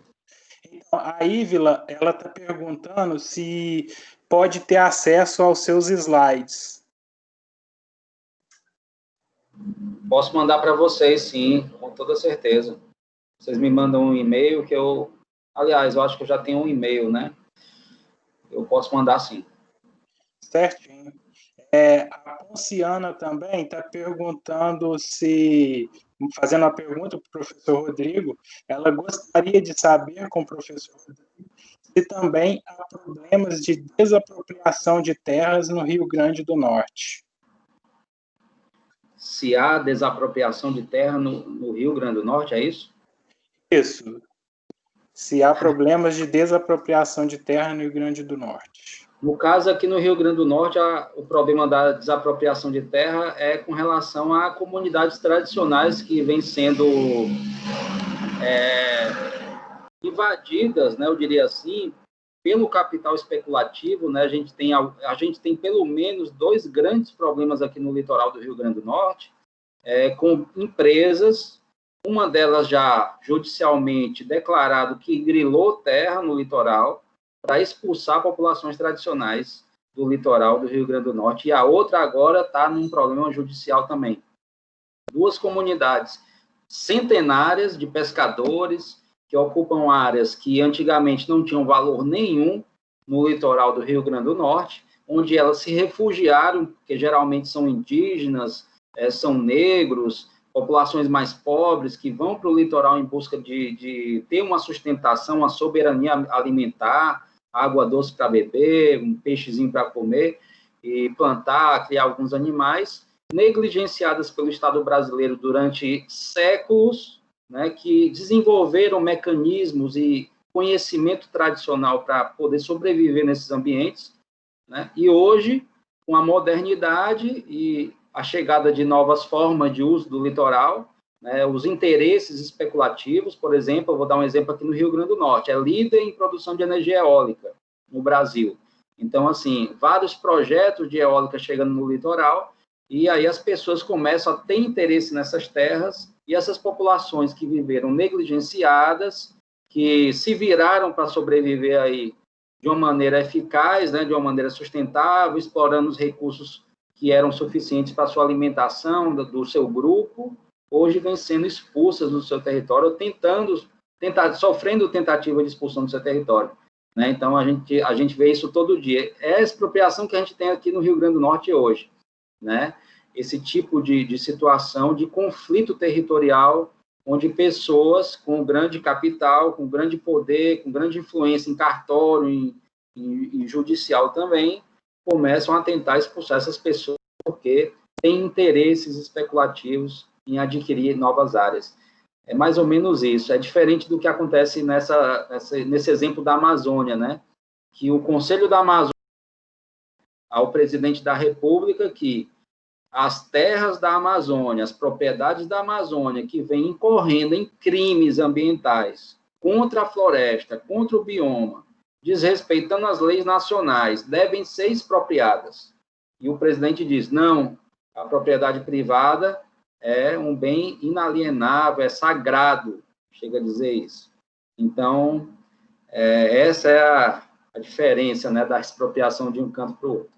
Então, a Ívila, ela está perguntando se pode ter acesso aos seus slides. Posso mandar para vocês, sim, com toda certeza. Vocês me mandam um e-mail que eu... Aliás, eu acho que eu já tenho um e-mail, né? Eu posso mandar, sim. Certinho. A Ponciana também está perguntando fazendo uma pergunta para o professor Rodrigo, ela gostaria de saber com o professor Rodrigo se também há problemas de desapropriação de terras no Rio Grande do Norte. Se há desapropriação de terra no Rio Grande do Norte, é isso? Isso. Se há problemas de desapropriação de terra no Rio Grande do Norte. No caso, aqui no Rio Grande do Norte, o problema da desapropriação de terra é com relação a comunidades tradicionais que vêm sendo invadidas, né, eu diria assim, pelo capital especulativo, né? A gente tem pelo menos 2 grandes problemas aqui no litoral do Rio Grande do Norte, com empresas, uma delas já judicialmente declarado que grilou terra no litoral para expulsar populações tradicionais do litoral do Rio Grande do Norte, e a outra agora está num problema judicial também. 2 comunidades centenárias de pescadores que ocupam áreas que antigamente não tinham valor nenhum no litoral do Rio Grande do Norte, onde elas se refugiaram, porque geralmente são indígenas, são negros, populações mais pobres, que vão para o litoral em busca de ter uma sustentação, uma soberania alimentar, água doce para beber, um peixezinho para comer, e plantar, criar alguns animais, negligenciadas pelo Estado brasileiro durante séculos, né, que desenvolveram mecanismos e conhecimento tradicional para poder sobreviver nesses ambientes, né, e hoje, com a modernidade e a chegada de novas formas de uso do litoral, né, os interesses especulativos, por exemplo, eu vou dar um exemplo aqui no Rio Grande do Norte, é líder em produção de energia eólica no Brasil. Então, assim, vários projetos de eólica chegando no litoral, e aí as pessoas começam a ter interesse nessas terras, e essas populações que viveram negligenciadas, que se viraram para sobreviver aí de uma maneira eficaz, né, de uma maneira sustentável, explorando os recursos que eram suficientes para a sua alimentação, do seu grupo, hoje vem sendo expulsas do seu território, sofrendo tentativa de expulsão do seu território. Né? Então, a gente vê isso todo dia. É a expropriação que a gente tem aqui no Rio Grande do Norte hoje. Né? Esse tipo de situação de conflito territorial, onde pessoas com grande capital, com grande poder, com grande influência em cartório, em judicial também, começam a tentar expulsar essas pessoas porque têm interesses especulativos em adquirir novas áreas. É mais ou menos isso. É diferente do que acontece nesse exemplo da Amazônia, né? Que o Conselho da Amazônia, ao presidente da República, que as terras da Amazônia, as propriedades da Amazônia, que vêm incorrendo em crimes ambientais contra a floresta, contra o bioma, desrespeitando as leis nacionais, devem ser expropriadas. E o presidente diz, não, a propriedade privada é um bem inalienável, é sagrado, chega a dizer isso. Então, essa é a diferença, né, da expropriação de um canto para o outro.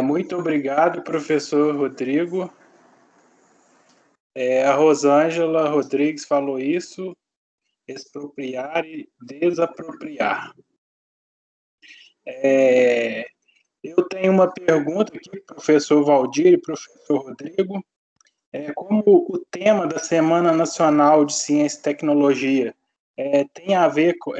Muito obrigado, professor Rodrigo. A Rosângela Rodrigues falou isso, expropriar e desapropriar. Eu tenho uma pergunta aqui, professor Valdir e professor Rodrigo. Como o tema da Semana Nacional de Ciência e Tecnologia tem a ver com,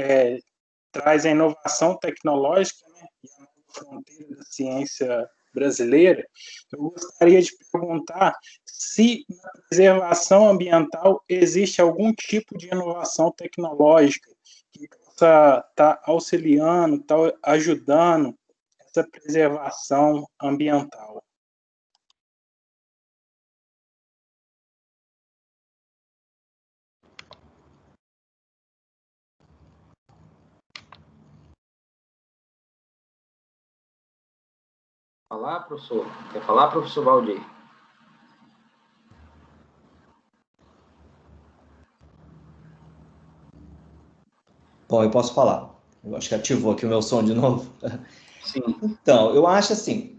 traz a inovação tecnológica, né, e a fronteira da ciência brasileira, eu gostaria de perguntar se na preservação ambiental existe algum tipo de inovação tecnológica que possa estar auxiliando, estar ajudando essa preservação ambiental. Falar, professor? Quer falar, professor Valdir? Bom, eu posso falar. Eu acho que ativou aqui o meu som de novo. Sim. Então, eu acho assim,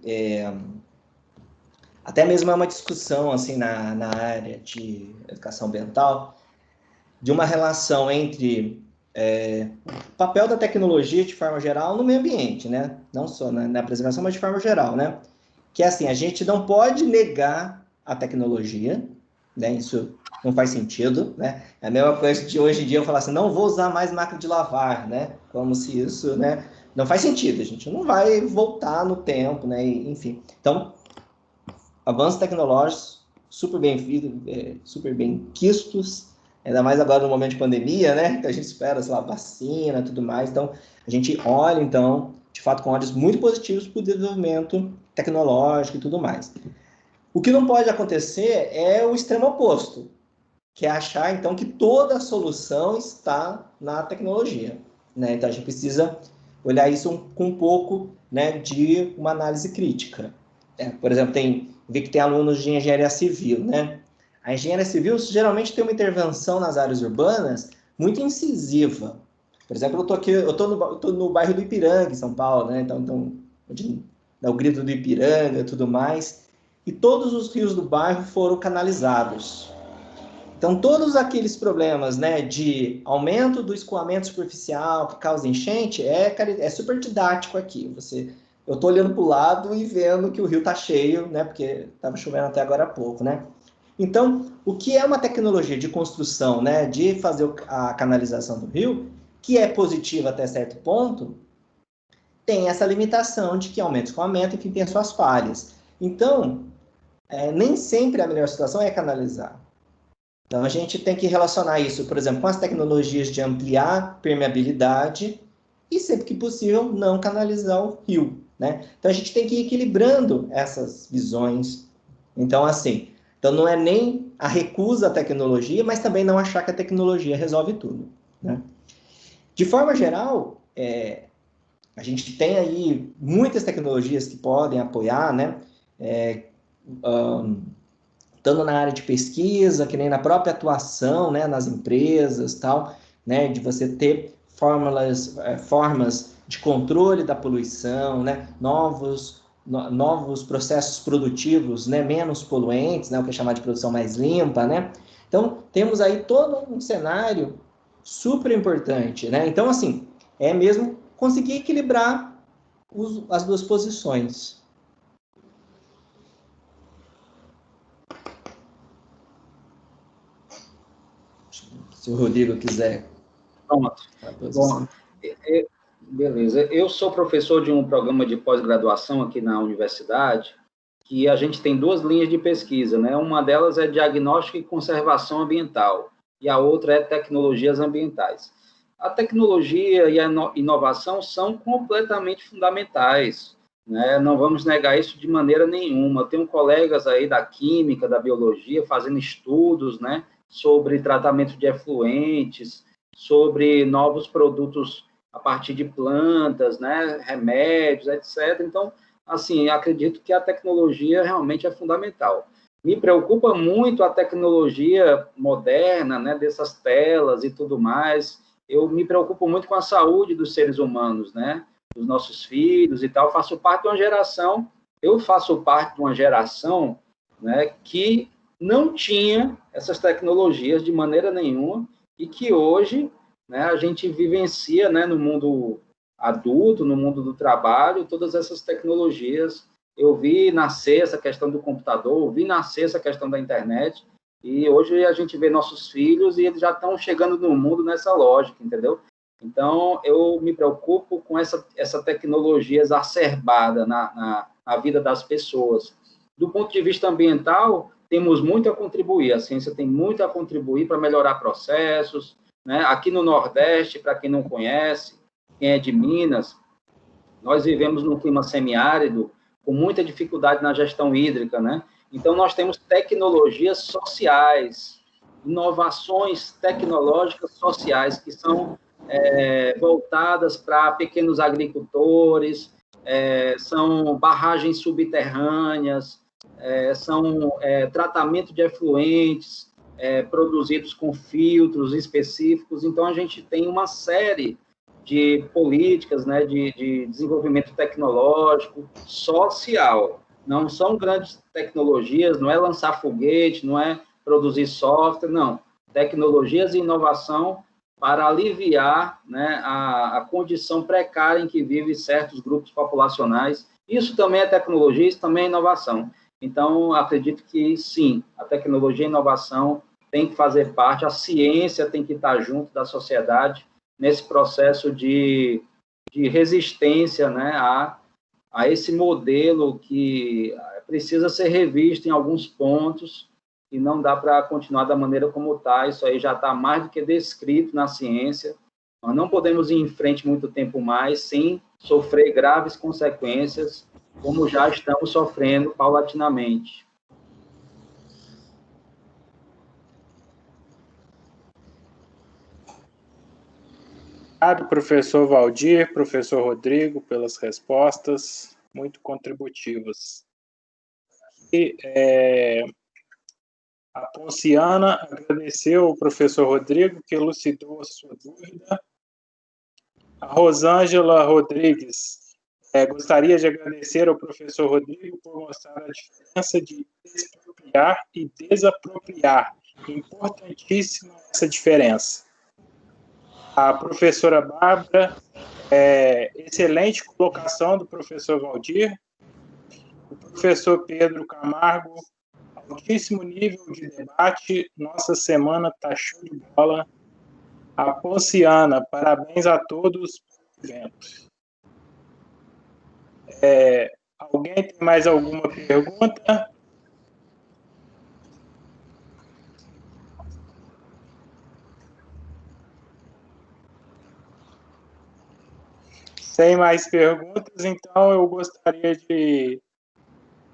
até mesmo é uma discussão assim na área de educação ambiental, de uma relação entre o papel da tecnologia de forma geral no meio ambiente, né? Não só na preservação, mas de forma geral, né? Que é assim, a gente não pode negar a tecnologia, né? Isso não faz sentido, né? É a mesma coisa de hoje em dia eu falar assim, não vou usar mais máquina de lavar, né? Como se isso, né? Não faz sentido, a gente não vai voltar no tempo, né? Enfim, então, avanços tecnológicos super bem quistos, ainda mais agora no momento de pandemia, né? Que a gente espera, sei lá, vacina, tudo mais. Então, a gente olha, então, de fato, com olhos muito positivos para o desenvolvimento tecnológico e tudo mais. O que não pode acontecer é o extremo oposto, que é achar, então, que toda a solução está na tecnologia, né? Então, a gente precisa olhar isso com um pouco, né, de uma análise crítica. Por exemplo, vi que tem alunos de engenharia civil, né? A engenharia civil geralmente tem uma intervenção nas áreas urbanas muito incisiva. Por exemplo, eu tô no bairro do Ipiranga, em São Paulo, né? Então onde dá o grito do Ipiranga e tudo mais. E todos os rios do bairro foram canalizados. Então, todos aqueles problemas, né, de aumento do escoamento superficial que causa enchente, é super didático aqui. Eu estou olhando para o lado e vendo que o rio está cheio, né, porque estava chovendo até agora há pouco, né? Então, o que é uma tecnologia de construção, né, de fazer a canalização do rio, que é positiva até certo ponto, tem essa limitação de que aumenta o escoamento, enfim, tem as suas falhas. Então, nem sempre a melhor situação é canalizar. Então, a gente tem que relacionar isso, por exemplo, com as tecnologias de ampliar permeabilidade e, sempre que possível, não canalizar o rio, né? Então, a gente tem que ir equilibrando essas visões. Então, assim, não é nem a recusa à tecnologia, mas também não achar que a tecnologia resolve tudo, né? De forma geral, a gente tem aí muitas tecnologias que podem apoiar, né? Tanto na área de pesquisa, que nem na própria atuação, né, nas empresas, tal, né, de você ter formas de controle da poluição, né, novos processos produtivos, né, menos poluentes, né, o que é chamado de produção mais limpa, né. Então, temos aí todo um cenário super importante, né. Então, assim, é mesmo conseguir equilibrar as duas posições. Se o Rodrigo quiser. Pronto. Bom, beleza. Eu sou professor de um programa de pós-graduação aqui na universidade, que a gente tem duas linhas de pesquisa, né? Uma delas é diagnóstico e conservação ambiental, e a outra é tecnologias ambientais. A tecnologia e a inovação são completamente fundamentais, né? Não vamos negar isso de maneira nenhuma. Eu tenho colegas aí da química, da biologia, fazendo estudos, né, sobre tratamento de efluentes, sobre novos produtos a partir de plantas, né, remédios, etc. Então, assim, acredito que a tecnologia realmente é fundamental. Me preocupa muito a tecnologia moderna, né, dessas telas e tudo mais. Eu me preocupo muito com a saúde dos seres humanos, né, dos nossos filhos e tal. Eu faço parte de uma geração, né, que não tinha essas tecnologias de maneira nenhuma e que hoje, né, a gente vivencia, né, no mundo adulto, no mundo do trabalho, todas essas tecnologias. Eu vi nascer essa questão do computador, vi nascer essa questão da internet, e hoje a gente vê nossos filhos e eles já estão chegando no mundo nessa lógica, entendeu? Então, eu me preocupo com essa tecnologia exacerbada na vida das pessoas. Do ponto de vista ambiental, temos muito a contribuir, a ciência tem muito a contribuir para melhorar processos, né? Aqui no Nordeste, para quem não conhece, quem é de Minas, nós vivemos num clima semiárido, com muita dificuldade na gestão hídrica, né? Então, nós temos tecnologias sociais, inovações tecnológicas sociais que são voltadas para pequenos agricultores, são barragens subterrâneas, são tratamento de efluentes produzidos com filtros específicos. Então, a gente tem uma série de políticas, né, de desenvolvimento tecnológico, social. Não são grandes tecnologias, não é lançar foguete, não é produzir software, não. Tecnologias e inovação para aliviar, né, a condição precária em que vivem certos grupos populacionais. Isso também é tecnologia, isso também é inovação. Então, acredito que, sim, a tecnologia e a inovação tem que fazer parte, a ciência tem que estar junto da sociedade nesse processo de resistência, né, a esse modelo que precisa ser revisto em alguns pontos, e não dá para continuar da maneira como está. Isso aí já está mais do que descrito na ciência. Nós não podemos ir em frente muito tempo mais sem sofrer graves consequências, como já estamos sofrendo paulatinamente. Obrigado, professor Valdir, professor Rodrigo, pelas respostas muito contributivas. E, a Ponciana agradeceu ao professor Rodrigo, que elucidou a sua dúvida. A Rosângela Rodrigues gostaria de agradecer ao professor Rodrigo por mostrar a diferença de expropriar e desapropriar. Importantíssima essa diferença. A professora Bárbara, excelente colocação do professor Valdir. O professor Pedro Camargo, altíssimo nível de debate, nossa semana está show de bola. A Ponciana, parabéns a todos pelo evento. Alguém tem mais alguma pergunta? Sem mais perguntas, então eu gostaria de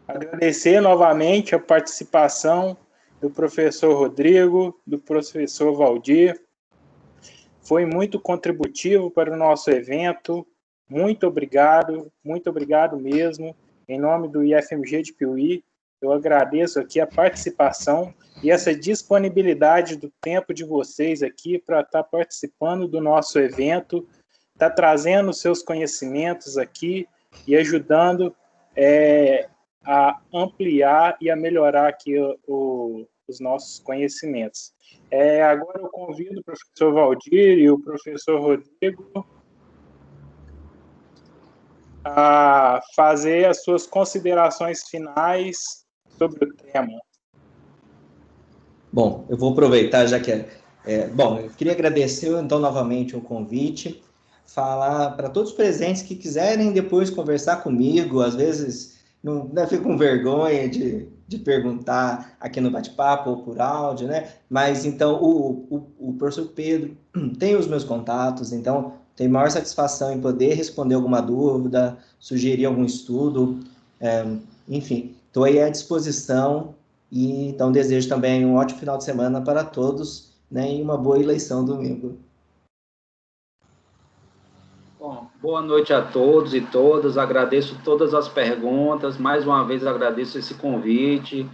agradecer novamente a participação do professor Rodrigo, do professor Valdir. Foi muito contributivo para o nosso evento. Muito obrigado mesmo. Em nome do IFMG de Piuí, eu agradeço aqui a participação e essa disponibilidade do tempo de vocês aqui para estar participando do nosso evento, estar trazendo seus conhecimentos aqui e ajudando a ampliar e a melhorar aqui os nossos conhecimentos. Agora eu convido o professor Valdir e o professor Rodrigo a fazer as suas considerações finais sobre o tema. Bom, eu vou aproveitar, já que bom, eu queria agradecer, então, novamente o convite, falar para todos os presentes que quiserem depois conversar comigo, às vezes não fico com vergonha de perguntar aqui no bate-papo ou por áudio, né? Mas, então, o professor Pedro tem os meus contatos, então, tenho maior satisfação em poder responder alguma dúvida, sugerir algum estudo, enfim, estou aí à disposição e, então, desejo também um ótimo final de semana para todos, né? E uma boa eleição domingo. Bom, boa noite a todos e todas, agradeço todas as perguntas, mais uma vez agradeço esse convite.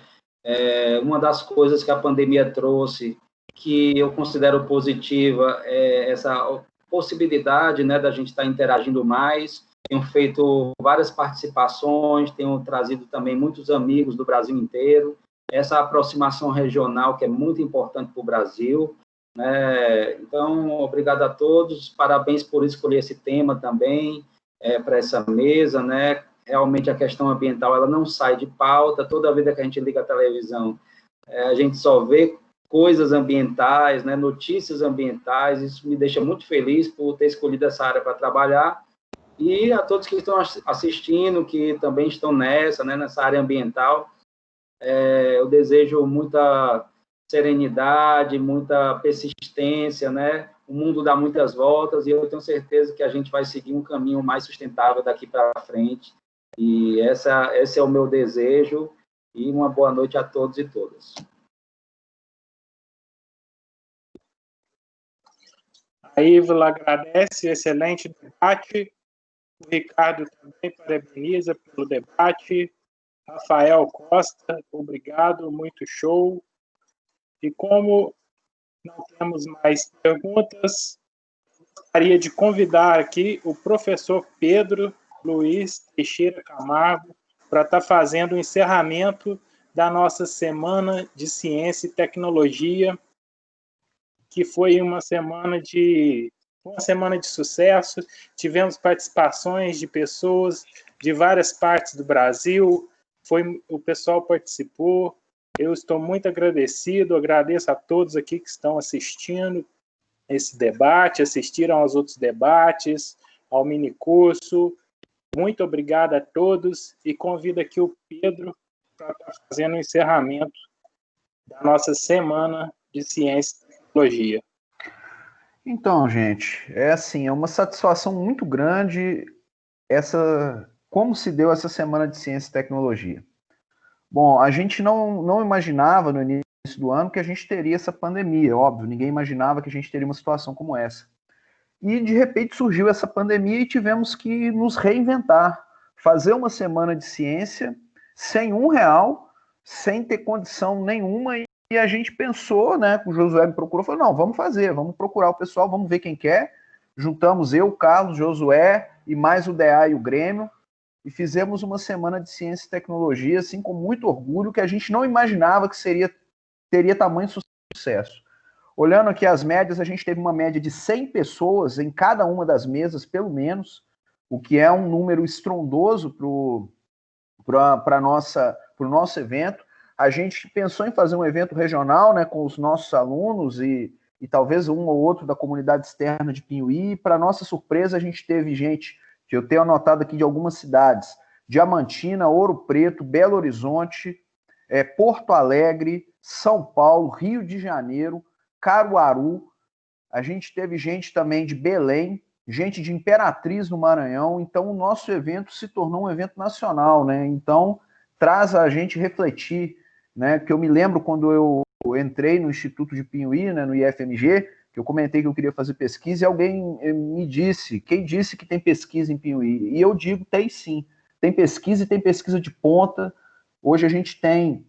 Uma das coisas que a pandemia trouxe, que eu considero positiva, é essa possibilidade, né, da gente estar interagindo mais. Tenho feito várias participações, tenho trazido também muitos amigos do Brasil inteiro, essa aproximação regional que é muito importante para o Brasil. Então, obrigado a todos, parabéns por escolher esse tema também, para essa mesa, né? Realmente a questão ambiental, ela não sai de pauta, toda vida que a gente liga a televisão, a gente só vê coisas ambientais, né? Notícias ambientais, isso me deixa muito feliz por ter escolhido essa área para trabalhar, e a todos que estão assistindo, que também estão nessa área ambiental, eu desejo muita serenidade, muita persistência, né? O mundo dá muitas voltas e eu tenho certeza que a gente vai seguir um caminho mais sustentável daqui para frente. E esse é o meu desejo e uma boa noite a todos e todas. A Ívila agradece o excelente debate. O Ricardo também parabeniza pelo debate. Rafael Costa, obrigado, muito show. E como não temos mais perguntas, gostaria de convidar aqui o professor Pedro Luiz Teixeira Camargo para estar fazendo o encerramento da nossa Semana de Ciência e Tecnologia, que foi uma semana de sucesso. Tivemos participações de pessoas de várias partes do Brasil, o pessoal participou. Eu estou muito agradecido, agradeço a todos aqui que estão assistindo esse debate, assistiram aos outros debates, ao minicurso. Muito obrigado a todos e convido aqui o Pedro para estar fazendo o encerramento da nossa Semana de Ciência e Tecnologia. Então, gente, é assim, é uma satisfação muito grande como se deu essa Semana de Ciência e Tecnologia. Bom, a gente não imaginava no início do ano que a gente teria essa pandemia, óbvio, ninguém imaginava que a gente teria uma situação como essa. E, de repente, surgiu essa pandemia e tivemos que nos reinventar, fazer uma semana de ciência sem R$1, sem ter condição nenhuma, e a gente pensou, né, o Josué me procurou, falou, não, vamos fazer, vamos procurar o pessoal, vamos ver quem quer. Juntamos eu, o Carlos, Josué e mais o DA e o Grêmio, e fizemos uma semana de ciência e tecnologia, assim, com muito orgulho, que a gente não imaginava que teria tamanho sucesso. Olhando aqui as médias, a gente teve uma média de 100 pessoas em cada uma das mesas, pelo menos, o que é um número estrondoso para o nosso evento. A gente pensou em fazer um evento regional, né, com os nossos alunos e talvez um ou outro da comunidade externa de Pinhuí. Para nossa surpresa, a gente teve gente, que eu tenho anotado aqui de algumas cidades, Diamantina, Ouro Preto, Belo Horizonte, Porto Alegre, São Paulo, Rio de Janeiro, Caruaru, a gente teve gente também de Belém, gente de Imperatriz no Maranhão, então o nosso evento se tornou um evento nacional, né? Então traz a gente refletir, né? Que eu me lembro quando eu entrei no Instituto de Pinhuí, né, no IFMG, que eu comentei que eu queria fazer pesquisa, e alguém me disse, quem disse que tem pesquisa em Pinhuí? E eu digo, tem sim, tem pesquisa e tem pesquisa de ponta. Hoje a gente tem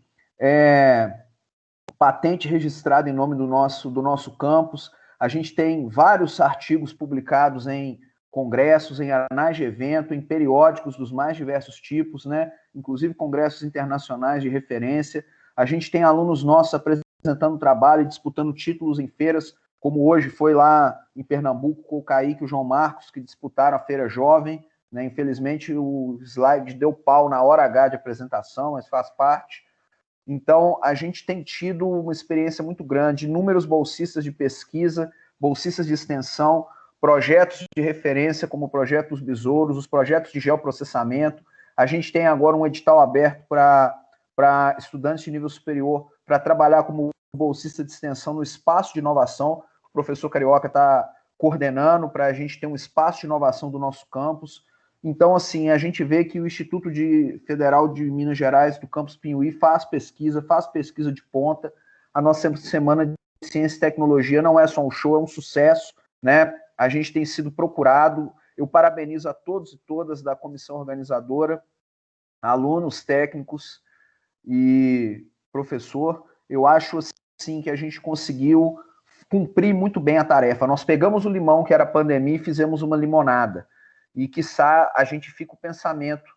patente registrada em nome do nosso campus. A gente tem vários artigos publicados em congressos, em anais de evento, em periódicos dos mais diversos tipos, né? Inclusive congressos internacionais de referência. A gente tem alunos nossos apresentando trabalho e disputando títulos em feiras, como hoje foi lá em Pernambuco com o Kaique e o João Marcos, que disputaram a Feira Jovem, né? Infelizmente o slide deu pau na hora H de apresentação, mas faz parte. Então, a gente tem tido uma experiência muito grande, inúmeros bolsistas de pesquisa, bolsistas de extensão, projetos de referência, como o projeto dos besouros, os projetos de geoprocessamento. A gente tem agora um edital aberto para estudantes de nível superior para trabalhar como bolsista de extensão no espaço de inovação. O professor Carioca está coordenando para a gente ter um espaço de inovação do nosso campus. Então, assim, a gente vê que o Instituto Federal de Minas Gerais, do campus Pinhuí, faz pesquisa de ponta. A nossa semana de ciência e tecnologia não é só um show, é um sucesso, né? A gente tem sido procurado. Eu parabenizo a todos e todas da comissão organizadora, alunos, técnicos e professor. Eu acho, assim, que a gente conseguiu cumprir muito bem a tarefa. Nós pegamos o limão, que era a pandemia, e fizemos uma limonada. E, quiçá, a gente fica o pensamento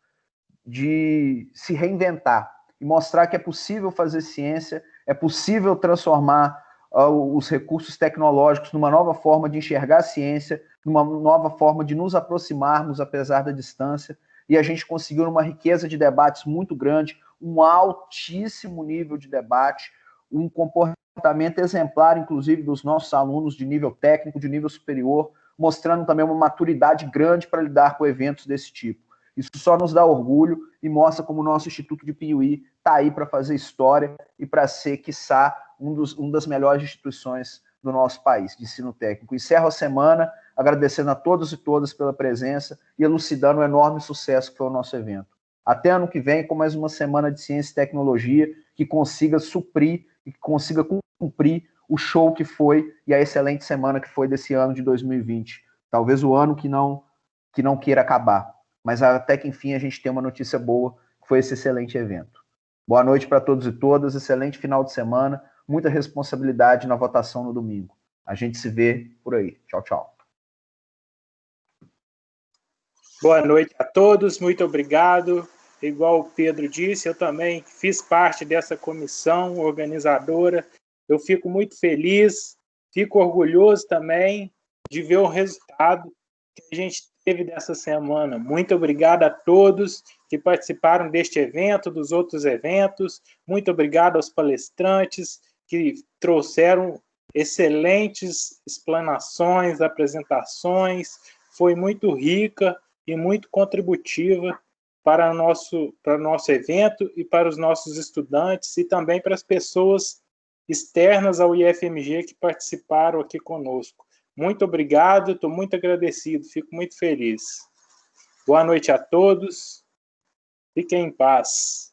de se reinventar e mostrar que é possível fazer ciência, é possível transformar os recursos tecnológicos numa nova forma de enxergar a ciência, numa nova forma de nos aproximarmos apesar da distância, e a gente conseguiu uma riqueza de debates muito grande, um altíssimo nível de debate, um comportamento exemplar, inclusive, dos nossos alunos de nível técnico, de nível superior, mostrando também uma maturidade grande para lidar com eventos desse tipo. Isso só nos dá orgulho e mostra como o nosso Instituto de Pinhuí está aí para fazer história e para ser, quiçá, uma das melhores instituições do nosso país, de ensino técnico. Encerro a semana agradecendo a todos e todas pela presença e elucidando o enorme sucesso que foi o nosso evento. Até ano que vem, com mais uma semana de ciência e tecnologia que consiga suprir e que consiga cumprir o show que foi e a excelente semana que foi desse ano de 2020. Talvez o ano que não queira acabar. Mas até que, enfim, a gente tem uma notícia boa, que foi esse excelente evento. Boa noite para todos e todas, excelente final de semana, muita responsabilidade na votação no domingo. A gente se vê por aí. Tchau, tchau. Boa noite a todos, muito obrigado. Igual o Pedro disse, eu também fiz parte dessa comissão organizadora. Eu fico muito feliz, fico orgulhoso também de ver o resultado que a gente teve dessa semana. Muito obrigado a todos que participaram deste evento, dos outros eventos. Muito obrigado aos palestrantes que trouxeram excelentes explanações, apresentações. Foi muito rica e muito contributiva para o nosso evento e para os nossos estudantes e também para as pessoas externas ao IFMG que participaram aqui conosco. Muito obrigado, estou muito agradecido, fico muito feliz. Boa noite a todos, fiquem em paz.